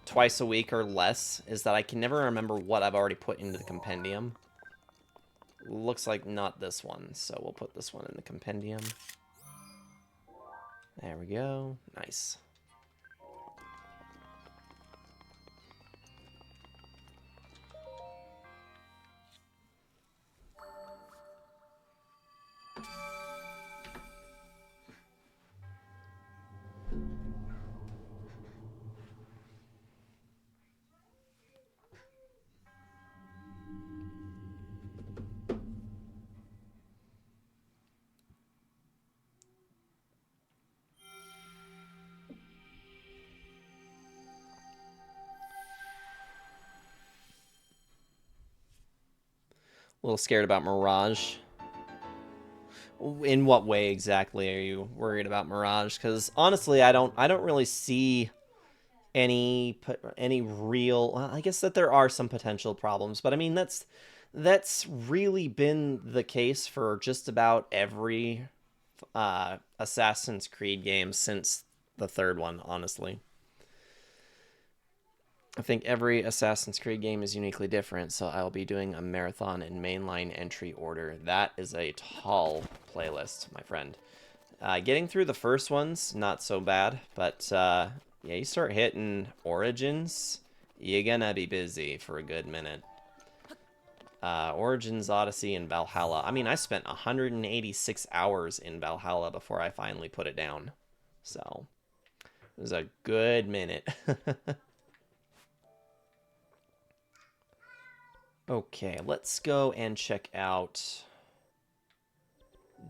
twice a week or less is that I can never remember what I've already put into the compendium. Looks like not this one, so we'll put this one in the compendium. There we go. Nice. A little scared about Mirage. In what way exactly are you worried about Mirage? Because honestly, I don't really see any real. Well, I guess that there are some potential problems, but I mean that's really been the case for just about every Assassin's Creed game since the third one. Honestly, I think every Assassin's Creed game is uniquely different, so I'll be doing a marathon in mainline entry order. That is a tall playlist, my friend. Getting through the first one's not so bad, but yeah, you start hitting Origins, you're gonna be busy for a good minute. Origins, Odyssey, and Valhalla. I mean, I spent 186 hours in Valhalla before I finally put it down. So, it was a good minute. Okay, let's go and check out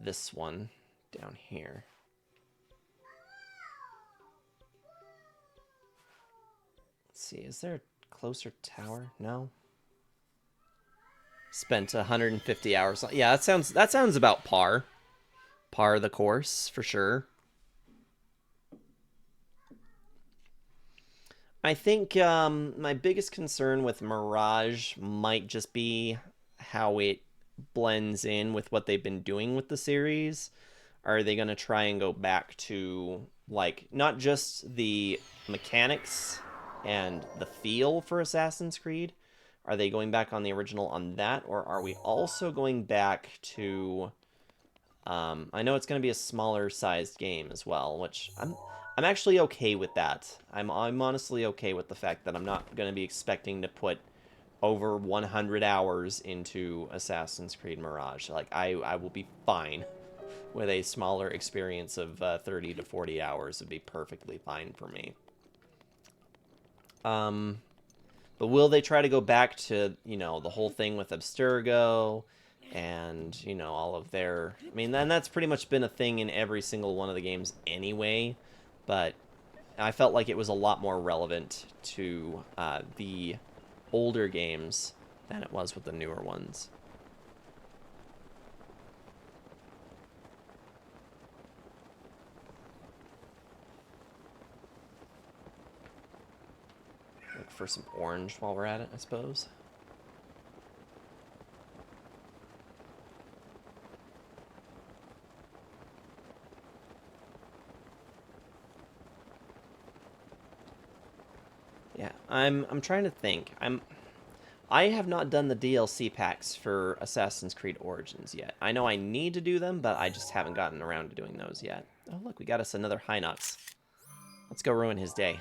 this one down here. Let's see, is there a closer tower? No. Spent 150 hours. Yeah, that sounds about par. Par the course for sure. I think my biggest concern with Mirage might just be how it blends in with what they've been doing with the series. Are they going to try and go back to, like, not just the mechanics and the feel for Assassin's Creed? Are they going back on the original on that? Or are we also going back to... I know it's going to be a smaller sized game as well, which I'm actually okay with that. I'm honestly okay with the fact that I'm not going to be expecting to put over 100 hours into Assassin's Creed Mirage. Like, I will be fine with a smaller experience of 30 to 40 hours. Would be perfectly fine for me. But will they try to go back to, you know, the whole thing with Abstergo and, you know, all of their... I mean, then that's pretty much been a thing in every single one of the games anyway, but I felt like it was a lot more relevant to the older games than it was with the newer ones. Look for some orange while we're at it, I suppose. Yeah, I'm trying to think. I have not done the DLC packs for Assassin's Creed Origins yet. I know I need to do them, but I just haven't gotten around to doing those yet. Oh, look, we got us another Hinox. Let's go ruin his day.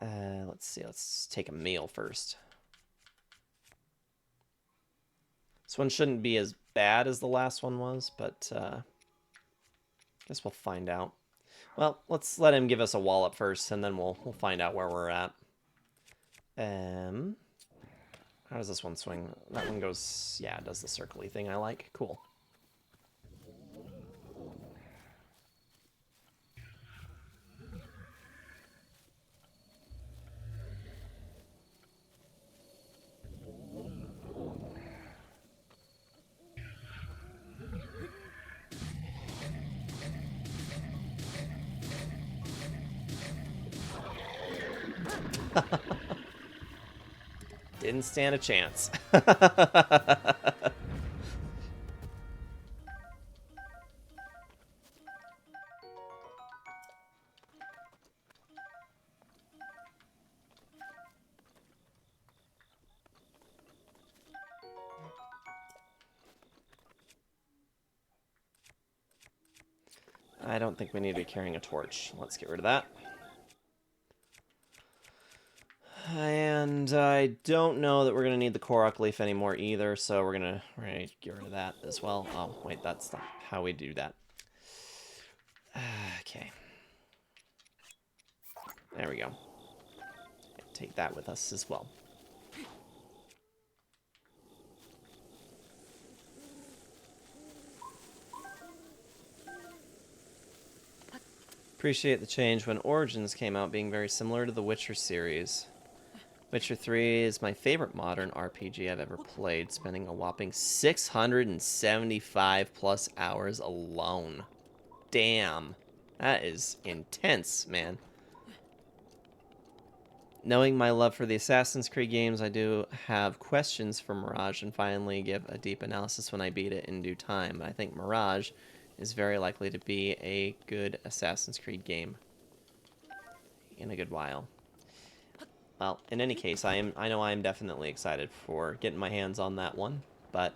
Let's see. Let's take a meal first. This one shouldn't be as bad as the last one was, but guess we'll find out. Well, let's let him give us a wallop first, and then we'll find out where we're at. How does this one swing? That one goes... Yeah, it does the circly thing I like. Cool. Didn't stand a chance. I don't think we need to be carrying a torch. Let's get rid of that. And I don't know that we're going to need the Korok leaf anymore either, so we're going to get rid of that as well. Oh, wait, that's not how we do that. Okay. There we go. Take that with us as well. Appreciate the change when Origins came out being very similar to the Witcher series. Witcher 3 is my favorite modern RPG I've ever played, spending a whopping 675 plus hours alone. Damn. That is intense, man. Knowing my love for the Assassin's Creed games, I do have questions for Mirage and finally give a deep analysis when I beat it in due time. I think Mirage is very likely to be a good Assassin's Creed game in a good while. Well, in any case, I know I am definitely excited for getting my hands on that one, but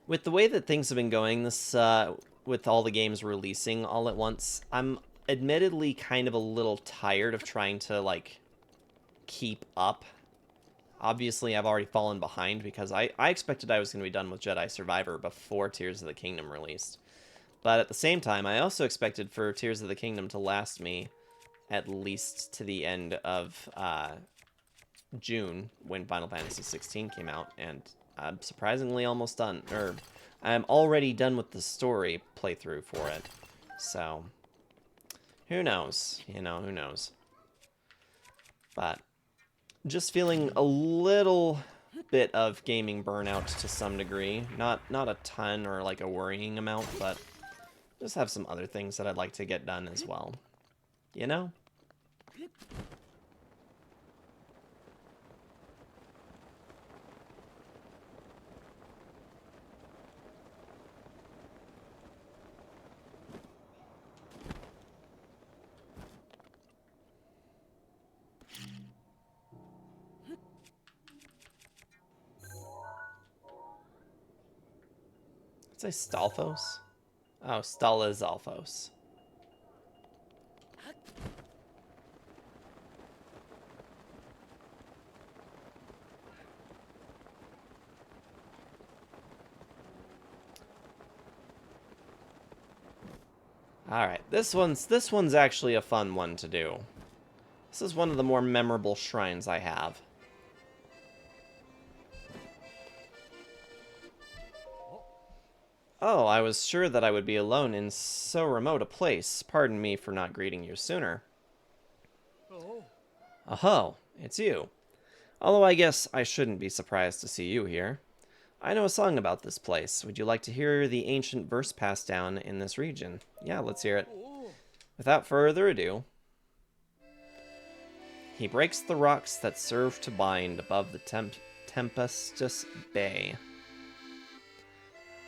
with the way that things have been going this with all the games releasing all at once, I'm admittedly kind of a little tired of trying to like keep up. Obviously, I've already fallen behind because I expected I was going to be done with Jedi Survivor before Tears of the Kingdom released. But at the same time, I also expected for Tears of the Kingdom to last me at least to the end of June when Final Fantasy 16 came out, and I'm surprisingly almost done, or I'm already done with the story playthrough for it. So, who knows? You know, who knows? But just feeling a little bit of gaming burnout to some degree. Not a ton or like a worrying amount, but just have some other things that I'd like to get done as well. You know? Did I say Stalfos? Oh, Stalazalfos. Alright, this one's actually a fun one to do. This is one of the more memorable shrines I have. Oh, I was sure that I would be alone in so remote a place. Pardon me for not greeting you sooner. Oh, it's you. Although I guess I shouldn't be surprised to see you here. I know a song about this place. Would you like to hear the ancient verse passed down in this region? Yeah, let's hear it. Without further ado. He breaks the rocks that serve to bind above the tempestuous bay.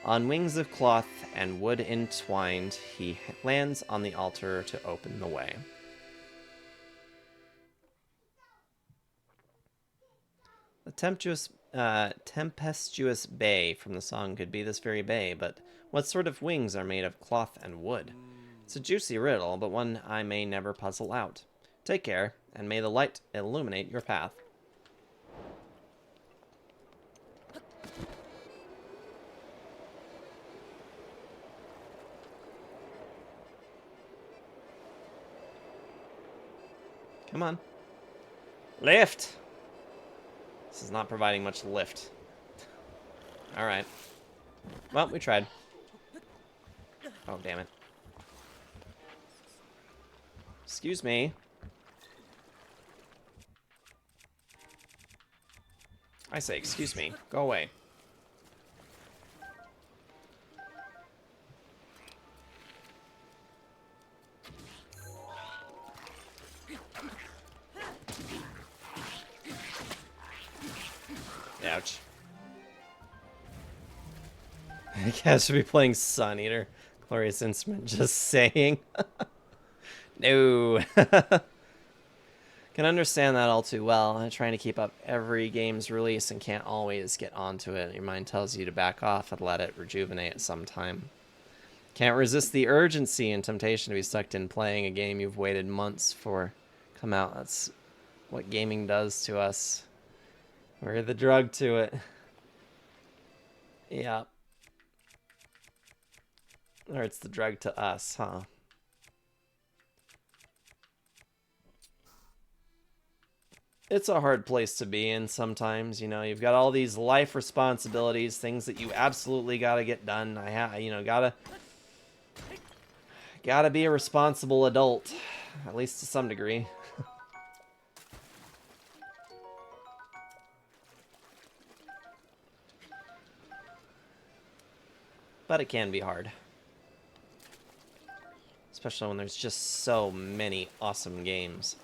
On wings of cloth and wood entwined, he lands on the altar to open the way. The tempestuous bay from the song could be this very bay, but what sort of wings are made of cloth and wood? It's a juicy riddle, but one I may never puzzle out. Take care, and may the light illuminate your path. Come on. Lift! This is not providing much lift. Alright. Well, we tried. Oh, damn it. Excuse me. I say, excuse me. Go away. Ouch. I guess should be playing Sun Eater. Glorious Instrument, just saying. No. Can understand that all too well. I'm trying to keep up every game's release and can't always get onto it. Your mind tells you to back off and let it rejuvenate at some time. Can't resist the urgency and temptation to be sucked in playing a game you've waited months for come out. That's what gaming does to us. We're the drug to it. Yeah. Or it's the drug to us, huh? It's a hard place to be in sometimes, you know. You've got all these life responsibilities, things that you absolutely got to get done. Gotta be a responsible adult, at least to some degree. But it can be hard. Especially when there's just so many awesome games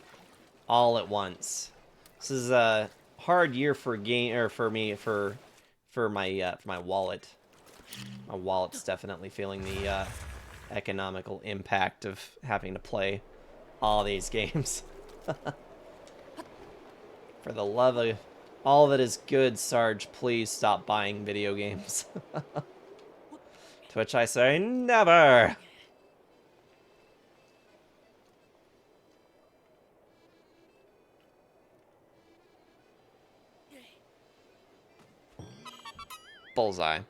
all at once. This is a hard year for my wallet. My wallet's definitely feeling the economical impact of having to play all these games. For the love of all that is good, Sarge, please stop buying video games. To which I say, never! Bullseye.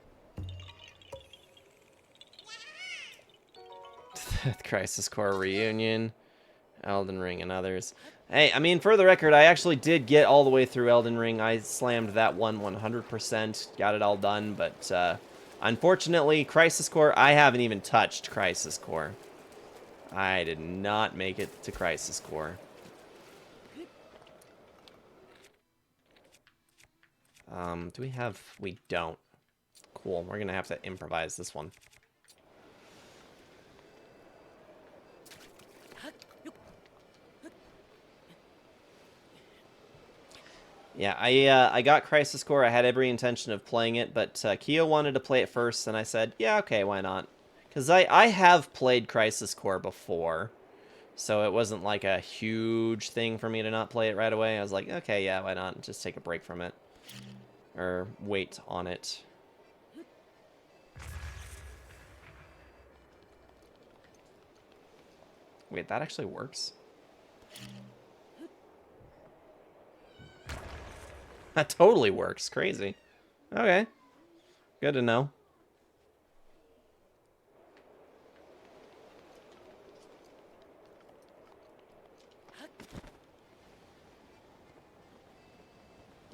Crisis Core Reunion, Elden Ring, and others. Hey, I mean, for the record, I actually did get all the way through Elden Ring. I slammed that one 100%, got it all done, but unfortunately, Crisis Core, I haven't even touched Crisis Core. I did not make it to Crisis Core. Do we have... We don't. Cool, we're gonna have to improvise this one. Yeah, I got Crisis Core. I had every intention of playing it, but Keo wanted to play it first, and I said, yeah, okay, why not? Because I have played Crisis Core before, so it wasn't like a huge thing for me to not play it right away. I was like, okay, yeah, why not? Just take a break from it. Or wait on it. Wait, that actually works? That totally works. Crazy. Okay. Good to know.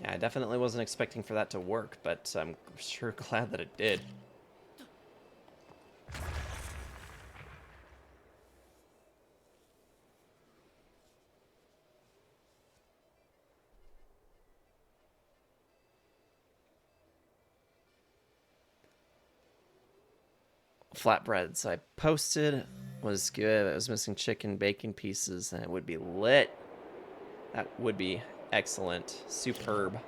Yeah, I definitely wasn't expecting for that to work, but I'm sure glad that it did. Flatbreads I posted was good. I was missing chicken bacon pieces, and it would be lit. That would be excellent. Superb.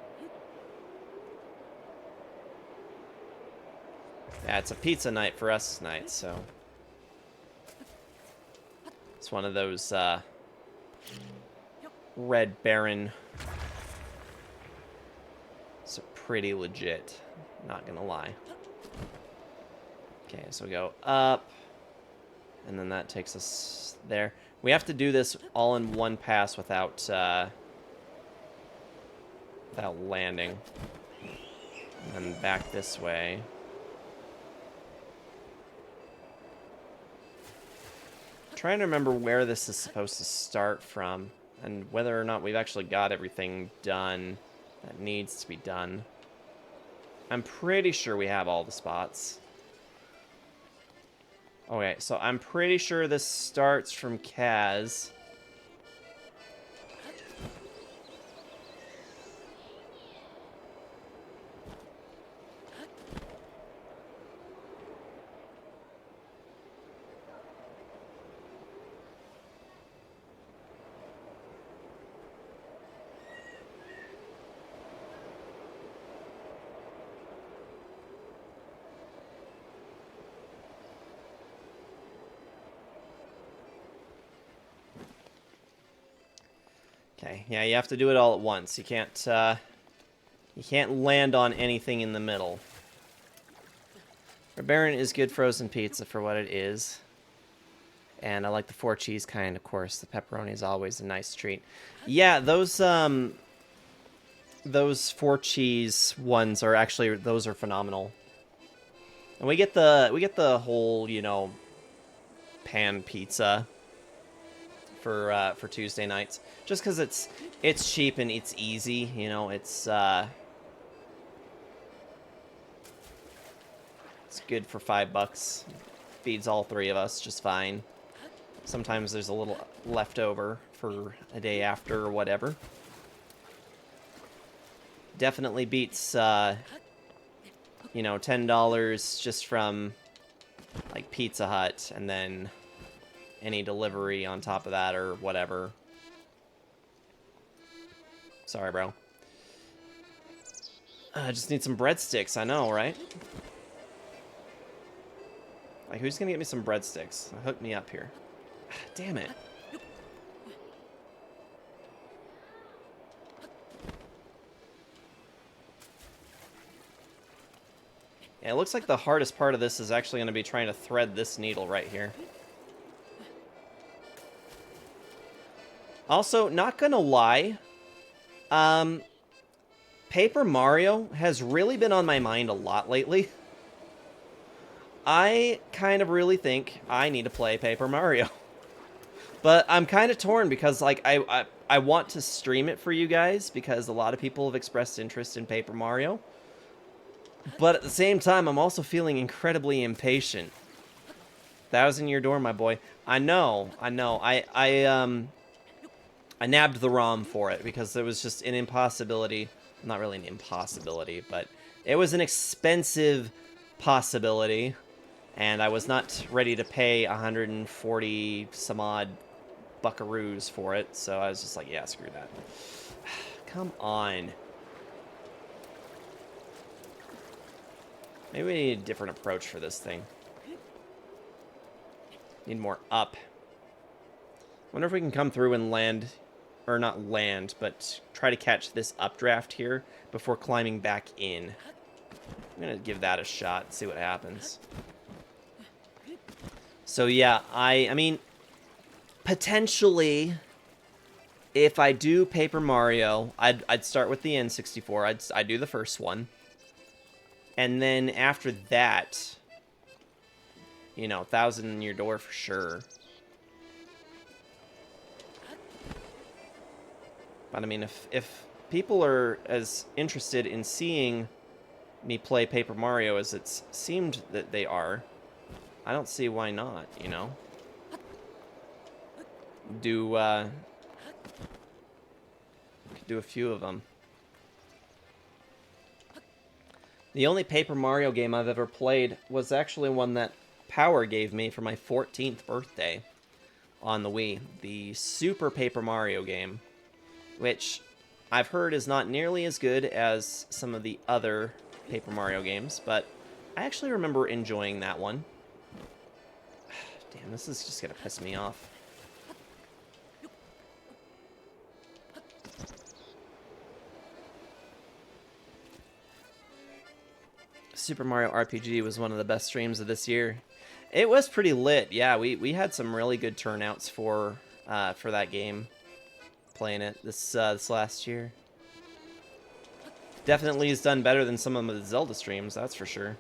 Yeah, it's a pizza night for us tonight, so... It's one of those, Red Baron. So pretty legit. Not gonna lie. Okay, so we go up. And then that takes us there. We have to do this all in one pass without landing. And then back this way. I'm trying to remember where this is supposed to start from. And whether or not we've actually got everything done that needs to be done. I'm pretty sure we have all the spots. Okay, so I'm pretty sure this starts from Kaz. Okay, yeah, you have to do it all at once. You can't land on anything in the middle. Baron is good frozen pizza for what it is. And I like the 4-cheese kind, of course. The pepperoni is always a nice treat. Yeah, those 4-cheese ones are actually, those are phenomenal. And we get the whole, you know, pan pizza for Tuesday nights, just because it's cheap and it's easy. You know, it's good for $5. Feeds all three of us just fine. Sometimes there's a little left over for a day after or whatever. Definitely beats you know, $10 just from like Pizza Hut, and then any delivery on top of that or whatever. Sorry, bro. I just need some breadsticks, I know, right? Like, who's gonna get me some breadsticks? Hook me up here. Damn it. Yeah, it looks like the hardest part of this is actually going to be trying to thread this needle right here. Also, not gonna lie, Paper Mario has really been on my mind a lot lately. I kind of really think I need to play Paper Mario. But I'm kind of torn because, like, I want to stream it for you guys because a lot of people have expressed interest in Paper Mario. But at the same time, I'm also feeling incredibly impatient. 1,000-year door, my boy. I know. I nabbed the ROM for it because it was just an impossibility. Not really an impossibility, but it was an expensive possibility, and I was not ready to pay 140 some odd buckaroos for it, so I was just like, yeah, screw that. Come on. Maybe we need a different approach for this thing. Need more up. Wonder if we can come through and land, or not land, but try to catch this updraft here before climbing back in. I'm gonna give that a shot and see what happens. So yeah, I mean, potentially, if I do Paper Mario, I'd start with the N64. I'd do the first one. And then after that, you know, 1,000-year door for sure. But I mean, if people are as interested in seeing me play Paper Mario as it's seemed that they are, I don't see why not, you know? Do a few of them. The only Paper Mario game I've ever played was actually one that Power gave me for my 14th birthday on the Wii. The Super Paper Mario game, which I've heard is not nearly as good as some of the other Paper Mario games, but I actually remember enjoying that one. Damn, this is just gonna piss me off. Super Mario RPG was one of the best streams of this year. It was pretty lit, yeah. We had some really good turnouts for that game. Playing it this last year. Definitely has done better than some of the Zelda streams, that's for sure.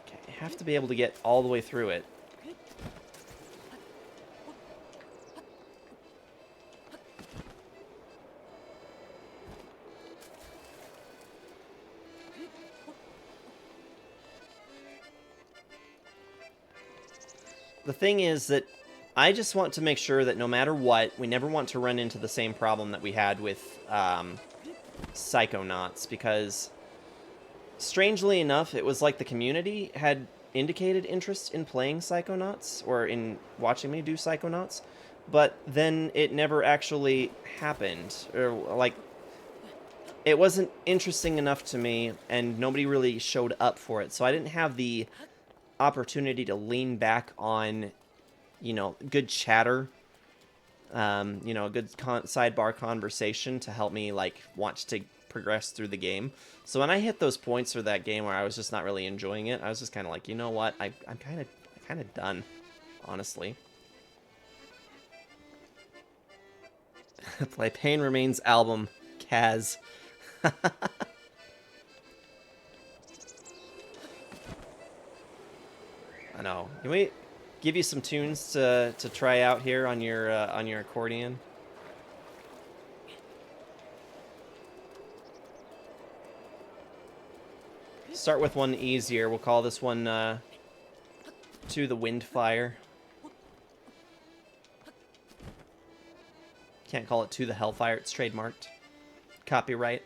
Okay, I have to be able to get all the way through it. The thing is that I just want to make sure that no matter what, we never want to run into the same problem that we had with Psychonauts, because strangely enough, it was like the community had indicated interest in playing Psychonauts, or in watching me do Psychonauts, but then it never actually happened, or like, it wasn't interesting enough to me, and nobody really showed up for it, so I didn't have the opportunity to lean back on, you know, good chatter You know, a good sidebar conversation to help me like want to progress through the game. So when I hit those points for that game where I was just not really enjoying it, I was just kind of like, you know what, I'm kind of done, honestly. Play Pain Remains album, Kaz. I know. Can we give you some tunes to try out here on your accordion? Start with one easier. We'll call this one To the Windfire. Can't call it To the Hellfire. It's trademarked. Copyright.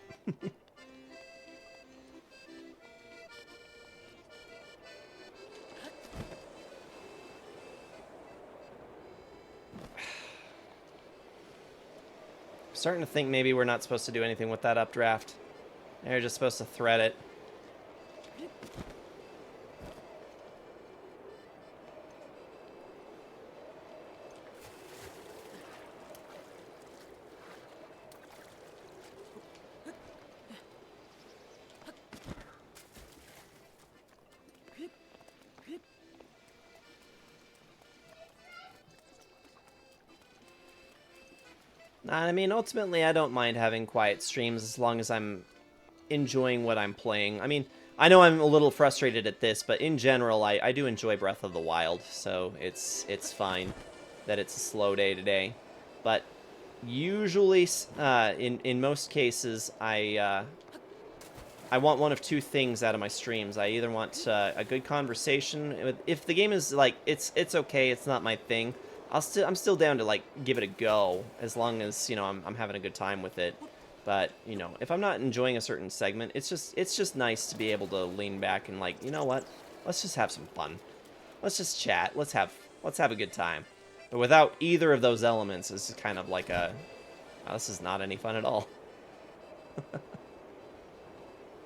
Starting to think maybe we're not supposed to do anything with that updraft. They're just supposed to thread it. I mean, ultimately, I don't mind having quiet streams as long as I'm enjoying what I'm playing. I mean, I know I'm a little frustrated at this, but in general, I do enjoy Breath of the Wild, so it's fine that it's a slow day today. But usually, in most cases, I want one of two things out of my streams. I either want a good conversation. If the game is like it's okay, it's not my thing. I'm still down to like give it a go as long as you know I'm having a good time with it. But you know, if I'm not enjoying a certain segment, it's just nice to be able to lean back and like, you know what? Let's just have some fun. Let's just chat. Let's have a good time. But without either of those elements, it's just kind of like a oh, this is not any fun at all.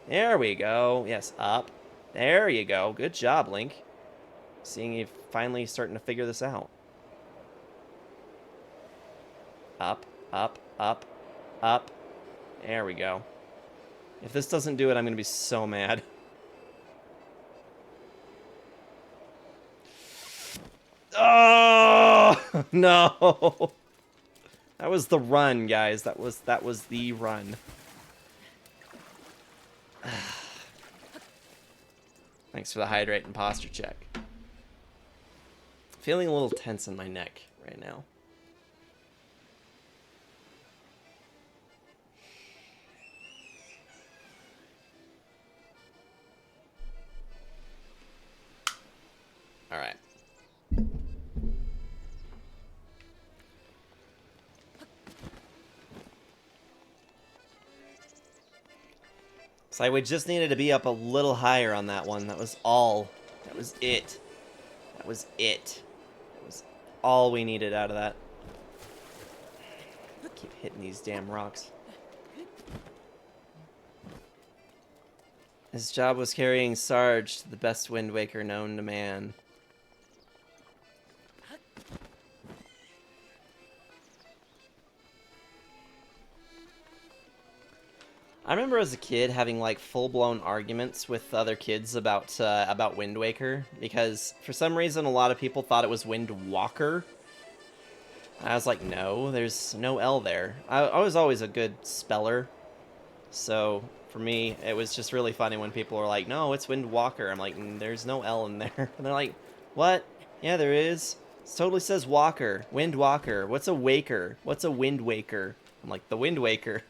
There we go. Yes, up. There you go. Good job, Link. Seeing you finally starting to figure this out. Up, up, up, up. There we go. If this doesn't do it, I'm going to be so mad. Oh, no. That was the run, guys. That was the run. Thanks for the hydrate and posture check. Feeling a little tense in my neck right now. All right. So we just needed to be up a little higher on that one. That was all. That was it. That was it. That was all we needed out of that. Keep hitting these damn rocks. His job was carrying Sarge, the best Wind Waker known to man. I remember as a kid having like full-blown arguments with other kids about Wind Waker because for some reason a lot of people thought it was Wind Walker. I was like, no, there's no L there. I was always a good speller, so for me it was just really funny when people were like, no, it's Wind Walker. I'm like, there's no L in there. And they're like, what? Yeah, there is. It totally says Walker. Wind Walker. What's a Waker? What's a Wind Waker? I'm like, the Wind Waker.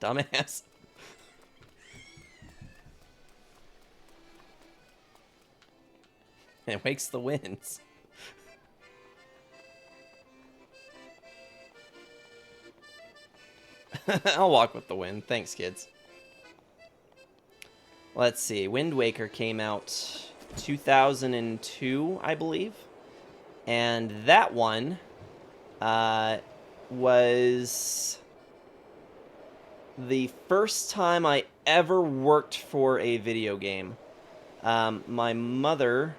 Dumbass. It wakes the winds. I'll walk with the wind. Thanks, kids. Let's see. Wind Waker came out 2002, I believe. And that one was the first time I ever worked for a video game. My mother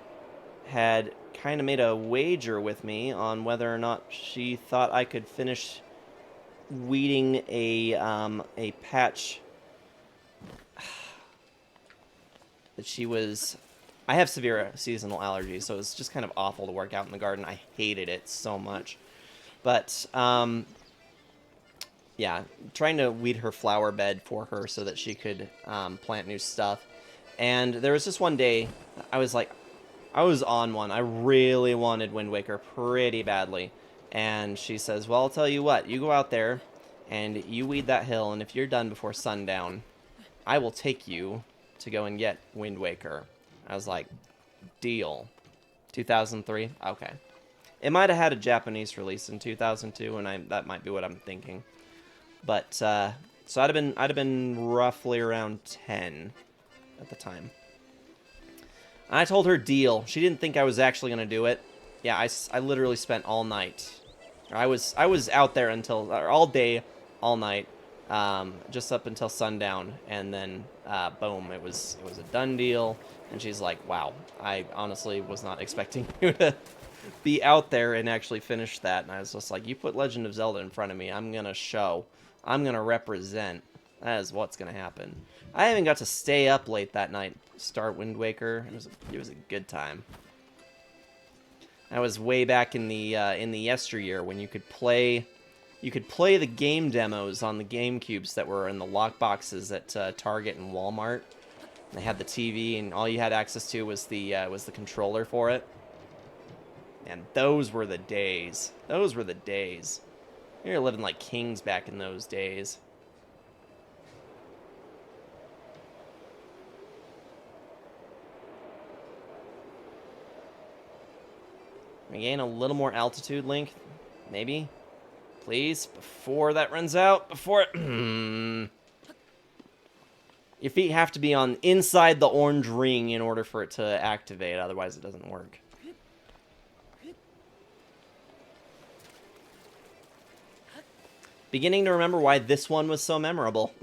had kind of made a wager with me on whether or not she thought I could finish weeding a patch that she was... I have severe seasonal allergies, so it's just kind of awful to work out in the garden. I hated it so much. But, yeah, trying to weed her flower bed for her so that she could plant new stuff. And there was just one day, I was on one. I really wanted Wind Waker pretty badly. And she says, well, I'll tell you what. You go out there, and you weed that hill, and if you're done before sundown, I will take you to go and get Wind Waker. I was like, deal. 2003? Okay. It might have had a Japanese release in 2002, and that might be what I'm thinking. But, so I'd have been roughly around 10 at the time. I told her deal. She didn't think I was actually going to do it. Yeah, I literally spent all night. I was out there all day, all night, just up until sundown, and then boom, it was a done deal. And she's like, "Wow, I honestly was not expecting you to be out there and actually finish that." And I was just like, "You put Legend of Zelda in front of me, I'm gonna show. I'm gonna represent. That is what's gonna happen." I even got to stay up late that night, start Wind Waker. It was a good time. I was way back in the yesteryear when you could play the game demos on the GameCubes that were in the lock boxes at Target and Walmart. They had the TV, and all you had access to was the controller for it. And those were the days. Those were the days. We were living like kings back in those days. We gain a little more altitude, Link. Maybe. Please, before that runs out. Before it... Your feet have to be on inside the orange ring in order for it to activate. Otherwise, it doesn't work. Beginning to remember why this one was so memorable.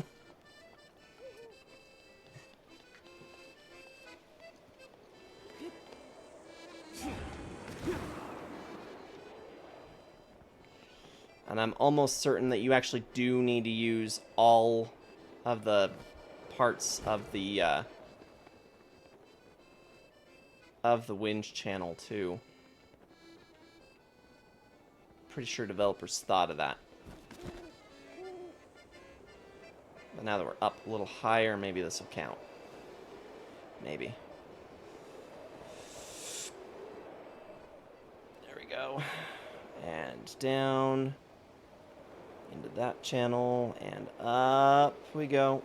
And I'm almost certain that you actually do need to use all of the parts of the wind channel too. Pretty sure developers thought of that. But now that we're up a little higher, maybe this will count. Maybe. There we go. And down into that channel, and up we go.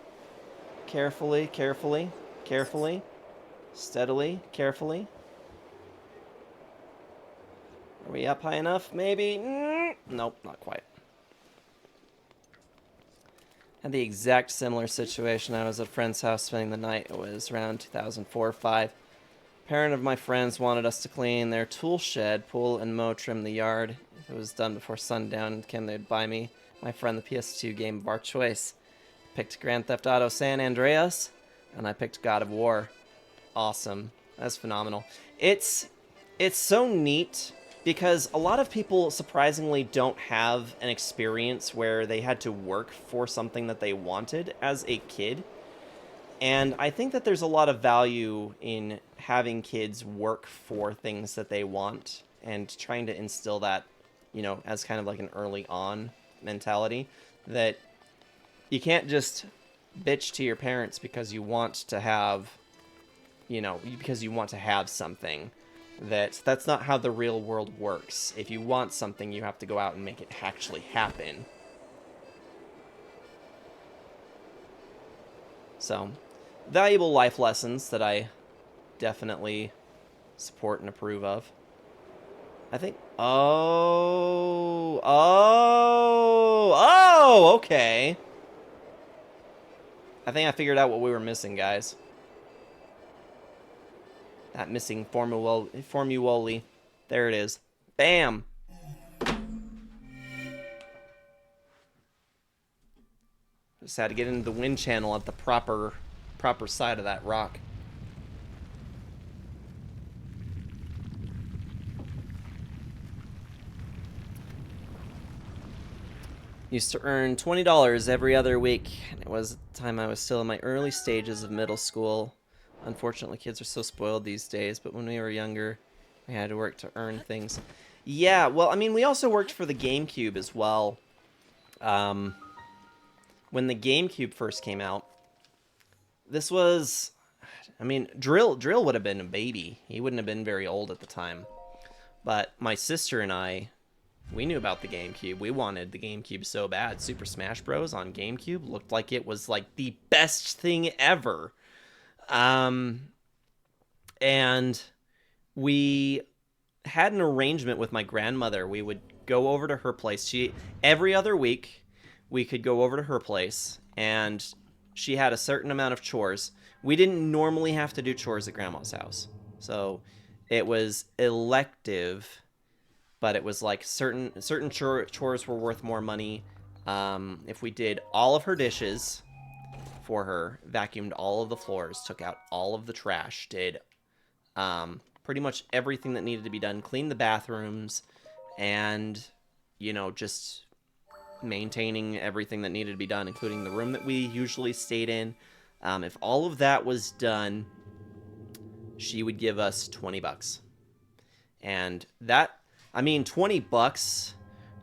Carefully, carefully, carefully. Steadily, carefully. Are we up high enough? Maybe? Nope, not quite. Had the exact similar situation. I was at a friend's house spending the night. It was around 2004 or 5. A parent of my friends wanted us to clean their tool shed, pull and mow, trim the yard. If it was done before sundown, they'd buy me, my friend, the PS2 game of our choice. Picked Grand Theft Auto San Andreas, and I picked God of War. Awesome. That's phenomenal. It's so neat because a lot of people surprisingly don't have an experience where they had to work for something that they wanted as a kid. And I think that there's a lot of value in having kids work for things that they want and trying to instill that, you know, as kind of like an early on mentality that you can't just bitch to your parents because you want to have, you know, because you want to have something. That's not how the real world works. If you want something, you have to go out and make it actually happen. So, valuable life lessons that I definitely support and approve of. I think... Oh, okay. I think I figured out what we were missing, guys. That missing formule. There it is. Bam! Just had to get into the wind channel at the proper side of that rock. Used to earn $20 every other week. And it was the time I was still in my early stages of middle school. Unfortunately, kids are so spoiled these days, but when we were younger, we had to work to earn things. Yeah, well, I mean, we also worked for the GameCube as well. Um, when the GameCube first came out, this was, I mean, Drill would have been a baby. He wouldn't have been very old at the time. But my sister and I, we knew about the GameCube. We wanted the GameCube so bad. Super Smash Bros. On GameCube looked like it was like the best thing ever. Um, and we had an arrangement with my grandmother. We would go over to her place. Every other week we could go over to her place, and she had a certain amount of chores. We didn't normally have to do chores at grandma's house. So it was elective, but it was like certain chores were worth more money. If we did all of her dishes for her, vacuumed all of the floors, took out all of the trash, did pretty much everything that needed to be done, cleaned the bathrooms, and, you know, just maintaining everything that needed to be done, including the room that we usually stayed in. If all of that was done, she would give us $20. And that, I mean, $20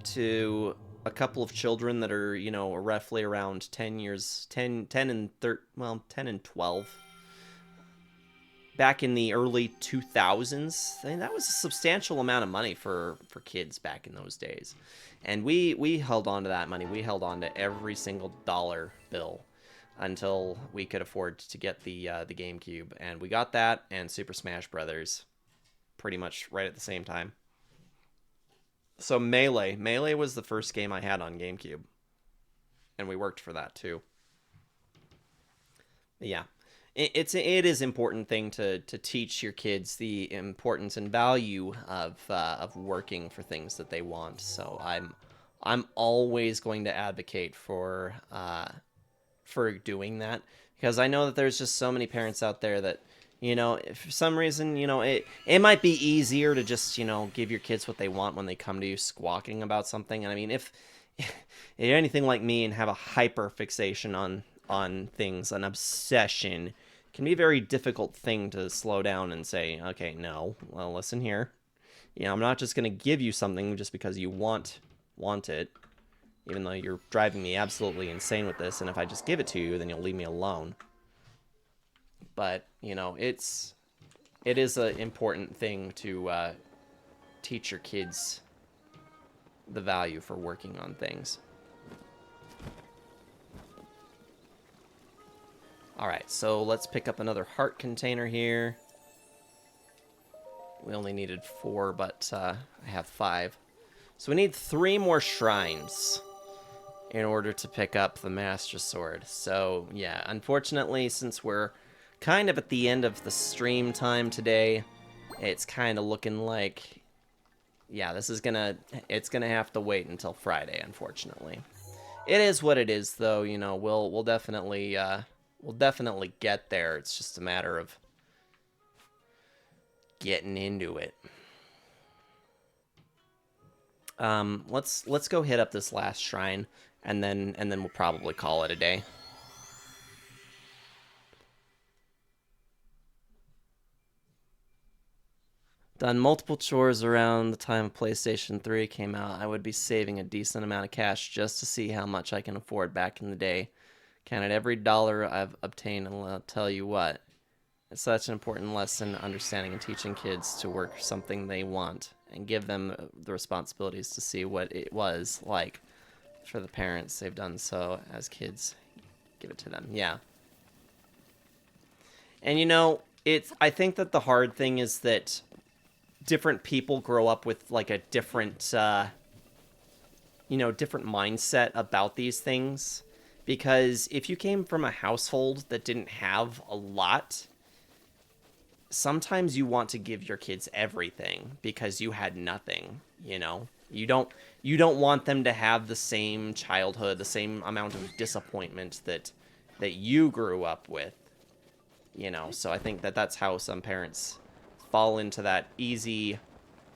to a couple of children that are, you know, roughly around 10 years, 10 and 13, well, 10 and 12. Back in the early 2000s, I mean, that was a substantial amount of money for kids back in those days. And we held on to that money. We held on to every single dollar bill until we could afford to get the GameCube. And we got that and Super Smash Brothers pretty much right at the same time. So Melee was the first game I had on GameCube. And we worked for that too. Yeah. It is important thing to teach your kids the importance and value of working for things that they want. So I'm always going to advocate for doing that, because I know that there's just so many parents out there that, you know, if for some reason, you know, it might be easier to just, you know, give your kids what they want when they come to you squawking about something. And I mean, if you're anything like me and have a hyper fixation on things, an obsession, can be a very difficult thing to slow down and say, okay, no, well, listen here. You know, I'm not just going to give you something just because you want it, even though you're driving me absolutely insane with this, and if I just give it to you, then you'll leave me alone. But, you know, it is an important thing to teach your kids the value for working on things. Alright, so let's pick up another heart container here. We only needed 4, but I have 5. So we need 3 more shrines in order to pick up the Master Sword. So, yeah, unfortunately, since we're kind of at the end of the stream time today, it's kind of looking like, yeah, it's gonna have to wait until Friday, unfortunately. It is what it is, though. You know, we'll definitely get there. It's just a matter of getting into it. Let's go hit up this last shrine, and then we'll probably call it a day. Done multiple chores around the time PlayStation 3 came out. I would be saving a decent amount of cash just to see how much I can afford back in the day. Counted every dollar I've obtained, and I'll tell you what, it's such an important lesson, understanding and teaching kids to work something they want and give them the responsibilities to see what it was like for the parents. They've done so as kids. Give it to them. Yeah. And you know, I think that the hard thing is that different people grow up with like a different different mindset about these things. Because if you came from a household that didn't have a lot, sometimes you want to give your kids everything because you had nothing, you know? You don't want them to have the same childhood, the same amount of disappointment that you grew up with, you know? So I think that that's how some parents fall into that easy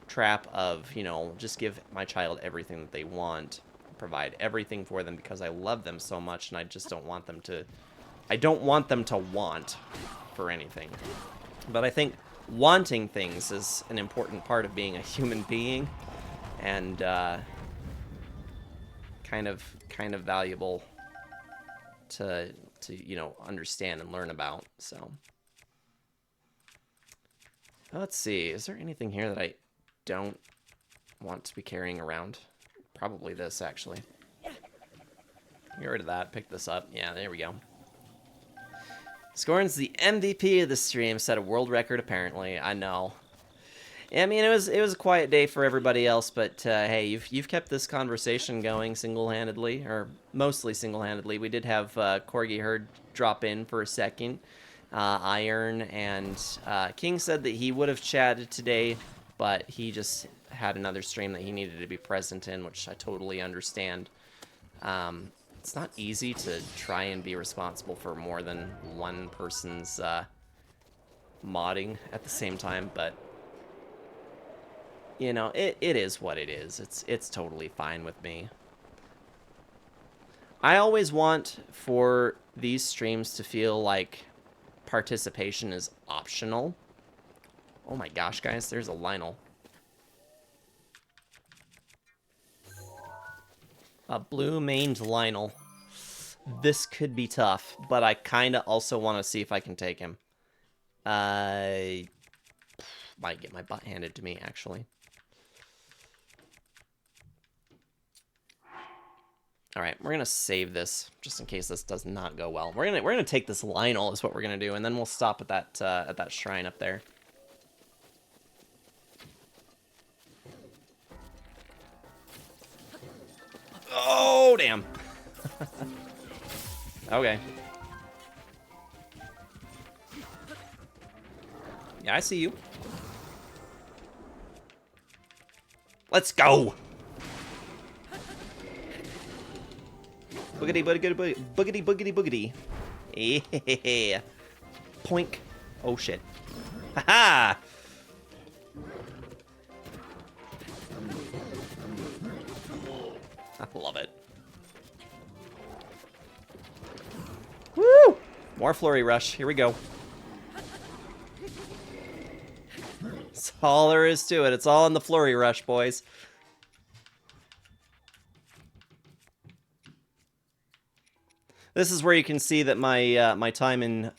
trap of, you know, just give my child everything that they want. provide everything for them because I love them so much, and I just don't want them to... I don't want them to want for anything. But I think wanting things is an important part of being a human being, and kind of valuable to you know, understand and learn about. So let's see, is there anything here that I don't want to be carrying around? Probably this, actually. Get rid of that, pick this up. Yeah, there we go. Scorn's the MVP of the stream, set a world record apparently. I know. I mean, it was a quiet day for everybody else, but hey, you've kept this conversation going single-handedly, or mostly single-handedly. We did have Corgi Herd drop in for a second. Iron and King said that he would have chatted today, but he just had another stream that he needed to be present in, which I totally understand. It's not easy to try and be responsible for more than one person's modding at the same time, but you know, it is what it is. It's totally fine with me. I always want for these streams to feel like participation is optional. Oh my gosh, guys, there's a Lionel. A blue-maned Lionel. This could be tough, but I kind of also want to see if I can take him. I might get my butt handed to me, actually. All right, we're gonna save this just in case this does not go well. We're gonna take this Lionel is what we're gonna do, and then we'll stop at that shrine up there. Oh damn! Okay. Yeah, I see you. Let's go! Boogity, boogity, boogity, boogity, boogity, boogity. Yeah. Poink. Oh, shit. Haha! I love it. Woo! More Flurry Rush. Here we go. That's all there is to it. It's all in the Flurry Rush, boys. This is where you can see that my my time in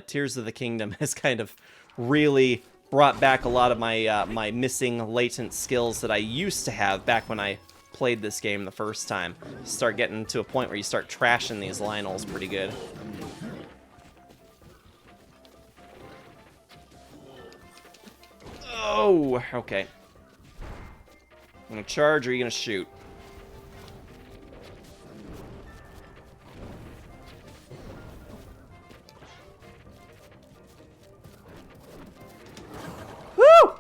Tears of the Kingdom has kind of really brought back a lot of my my missing latent skills that I used to have back when I played this game the first time. You start getting to a point where you start trashing these Lionels pretty good. Oh, okay. You gonna charge or are you gonna shoot? Woo!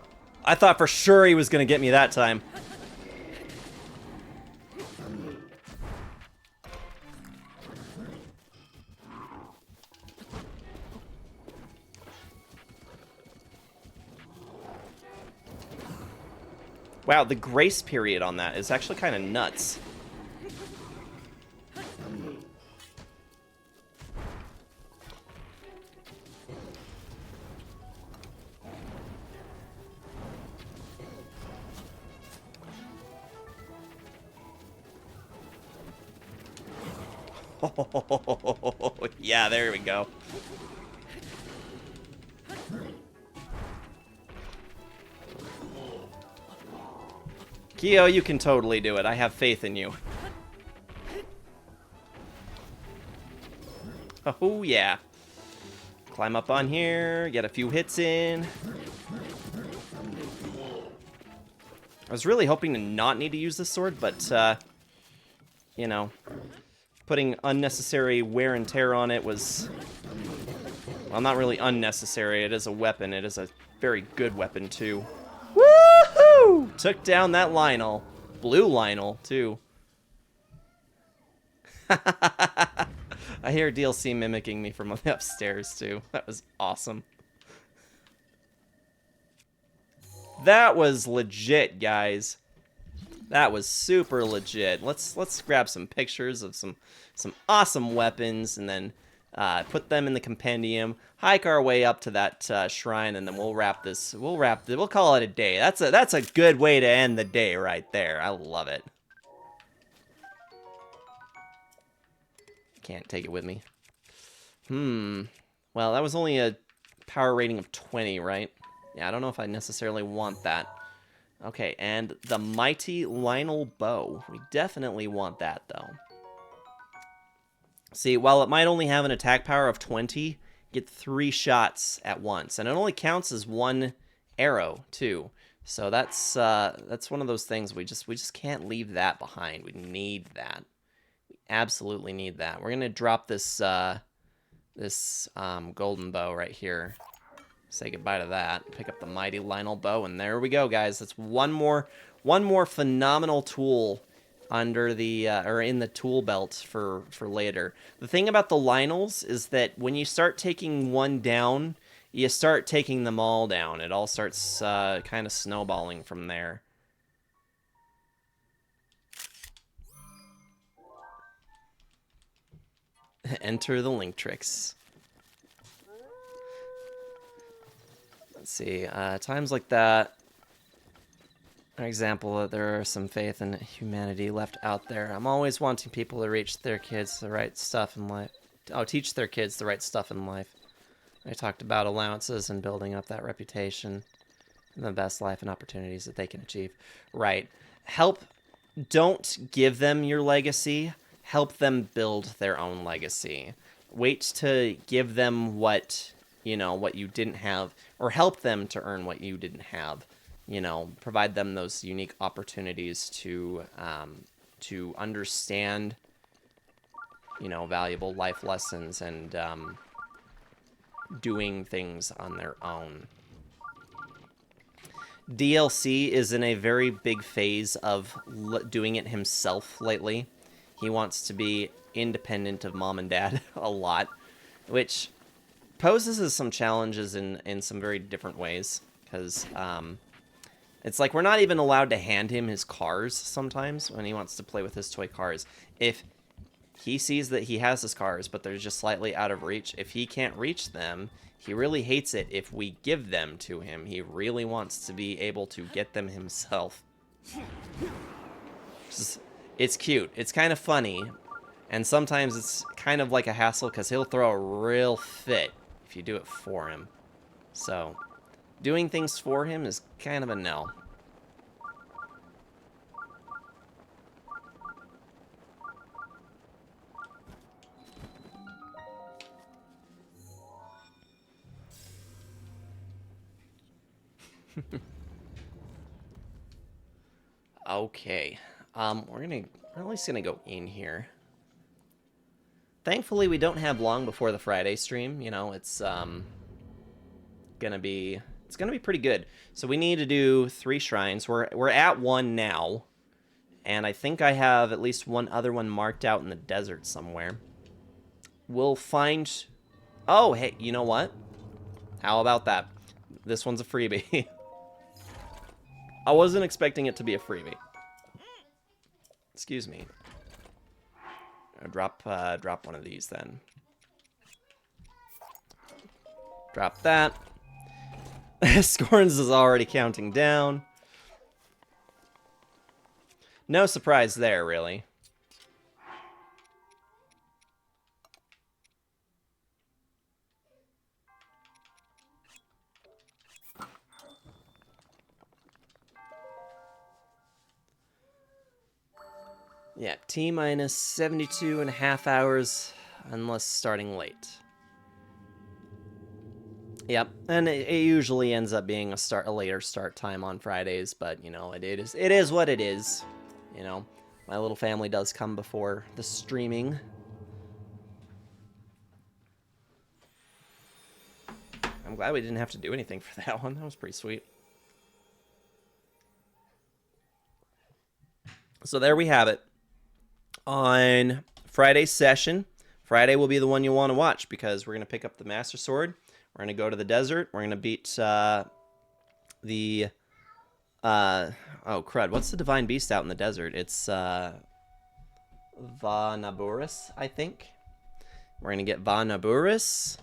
I thought for sure he was gonna get me that time. Wow, the grace period on that is actually kind of nuts. Oh, yeah, there we go. Kyo, you can totally do it. I have faith in you. Oh, yeah. Climb up on here, get a few hits in. I was really hoping to not need to use this sword, but, you know, putting unnecessary wear and tear on it was, well, not really unnecessary. It is a weapon. It is a very good weapon, too. Woohoo! Took down that Lionel. Blue Lionel, too. I hear DLC mimicking me from upstairs, too. That was awesome. That was legit, guys. That was super legit. Let's grab some pictures of some awesome weapons, and then put them in the compendium. Hike our way up to that shrine, and then we'll wrap this. We'll call it a day. That's a good way to end the day right there. I love it. Can't take it with me. Well, that was only a power rating of 20, right? Yeah, I don't know if I necessarily want that. Okay, and the mighty Lionel bow. We definitely want that, though. See, while it might only have an attack power of 20, get 3 shots at once, and it only counts as 1 arrow too. So that's one of those things we just can't leave that behind. We need that. We absolutely need that. We're gonna drop this golden bow right here. Say goodbye to that. Pick up the mighty Lionel bow, and there we go, guys. That's one more phenomenal tool under the or in the tool belt for later. The thing about the Lionels is that when you start taking one down, you start taking them all down. It all starts kind of snowballing from there. Enter the link tricks. Let's see, times like that, an example that there are some faith and humanity left out there. I'm always wanting people to reach their kids the right stuff in life. Oh, teach their kids the right stuff in life. I talked about allowances and building up that reputation and the best life and opportunities that they can achieve. Right. Don't give them your legacy. Help them build their own legacy. Wait to give them what you didn't have, or help them to earn what you didn't have. Provide them those unique opportunities to understand, valuable life lessons and doing things on their own. DLC is in a very big phase of doing it himself lately. He wants to be independent of mom and dad a lot, which poses some challenges in some very different ways, because it's like we're not even allowed to hand him his cars sometimes when he wants to play with his toy cars. If he sees that he has his cars, but they're just slightly out of reach, if he can't reach them, he really hates it if we give them to him. He really wants to be able to get them himself. It's cute. It's kind of funny. And sometimes it's kind of like a hassle because he'll throw a real fit if you do it for him. So, doing things for him is kind of a no. Okay. We're at least gonna go in here. Thankfully, we don't have long before the Friday stream. It's gonna be pretty good. So we need to do 3 shrines. We're at 1 now, and I think I have at least one other one marked out in the desert somewhere. We'll find. Oh, hey, you know what? How about that? This one's a freebie. I wasn't expecting it to be a freebie. Excuse me. Drop one of these then. Drop that. Scorns is already counting down. No surprise there, really. Yeah, T-minus 72.5 hours, unless starting late. Yep, and it usually ends up being a later start time on Fridays, but it is what it is. My little family does come before the streaming. I'm glad we didn't have to do anything for that one. That was pretty sweet. So there we have it. On Friday's session, Friday will be the one you want to watch because we're going to pick up the Master Sword. We're going to go to the desert. We're going to beat the Oh, crud. What's the divine beast out in the desert? It's, Vanaburis, I think. We're gonna get Vanaburis.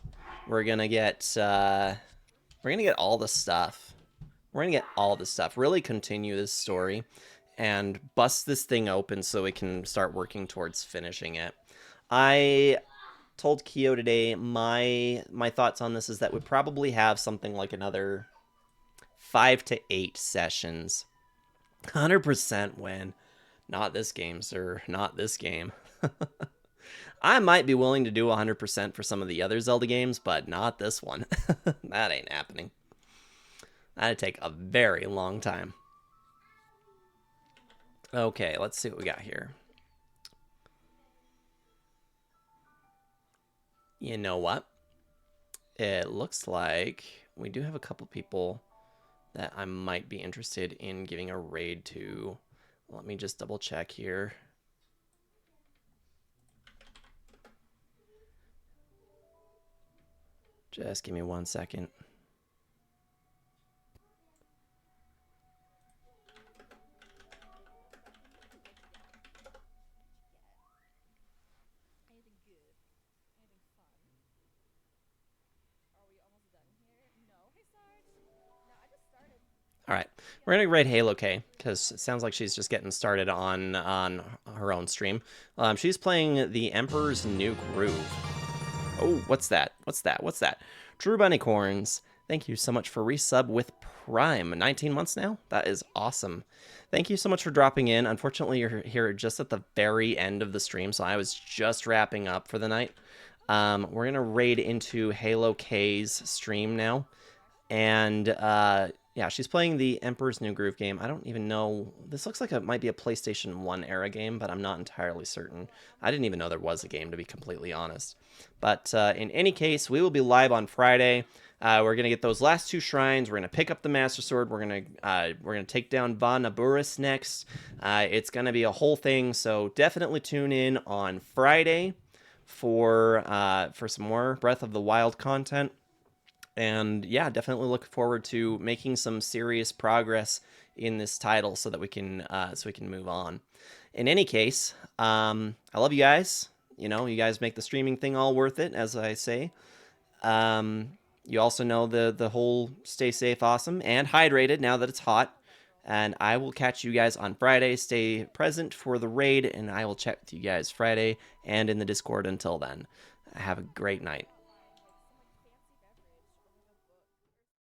We're gonna get, we're gonna get all the stuff. We're gonna get all the stuff. Really continue this story and bust this thing open so we can start working towards finishing it. I told Kyo today my thoughts on this is that we probably have something like another 5 to 8 sessions. 100% win. Not this game, sir. Not this game. I might be willing to do 100% for some of the other Zelda games, but not this one. That ain't happening. That'd take a very long time. Okay, let's see what we got here. You know what? It looks like we do have a couple people that I might be interested in giving a raid to. Let me just double check here. Just give me 1 second. All right, we're gonna raid Halo K because it sounds like she's just getting started on her own stream. She's playing the Emperor's New Groove. Oh, what's that? What's that? What's that? True Bunnycorns, thank you so much for resub with Prime. 19 months now? That is awesome. Thank you so much for dropping in. Unfortunately, you're here just at the very end of the stream, so I was just wrapping up for the night. We're going to raid into Halo K's stream now. And yeah, she's playing the Emperor's New Groove game. I don't even know. This looks like it might be a PlayStation 1 era game, but I'm not entirely certain. I didn't even know there was a game, to be completely honest. But in any case, we will be live on Friday. We're gonna get those last 2 shrines. We're gonna pick up the Master Sword. We're gonna take down Von Naburis next. It's gonna be a whole thing. So definitely tune in on Friday for some more Breath of the Wild content. And yeah, definitely look forward to making some serious progress in this title so that we can move on. In any case, I love you guys. You know, you guys make the streaming thing all worth it, as I say. You also know the whole stay safe, awesome, and hydrated now that it's hot. And I will catch you guys on Friday. Stay present for the raid, and I will chat with you guys Friday and in the Discord until then. Have a great night.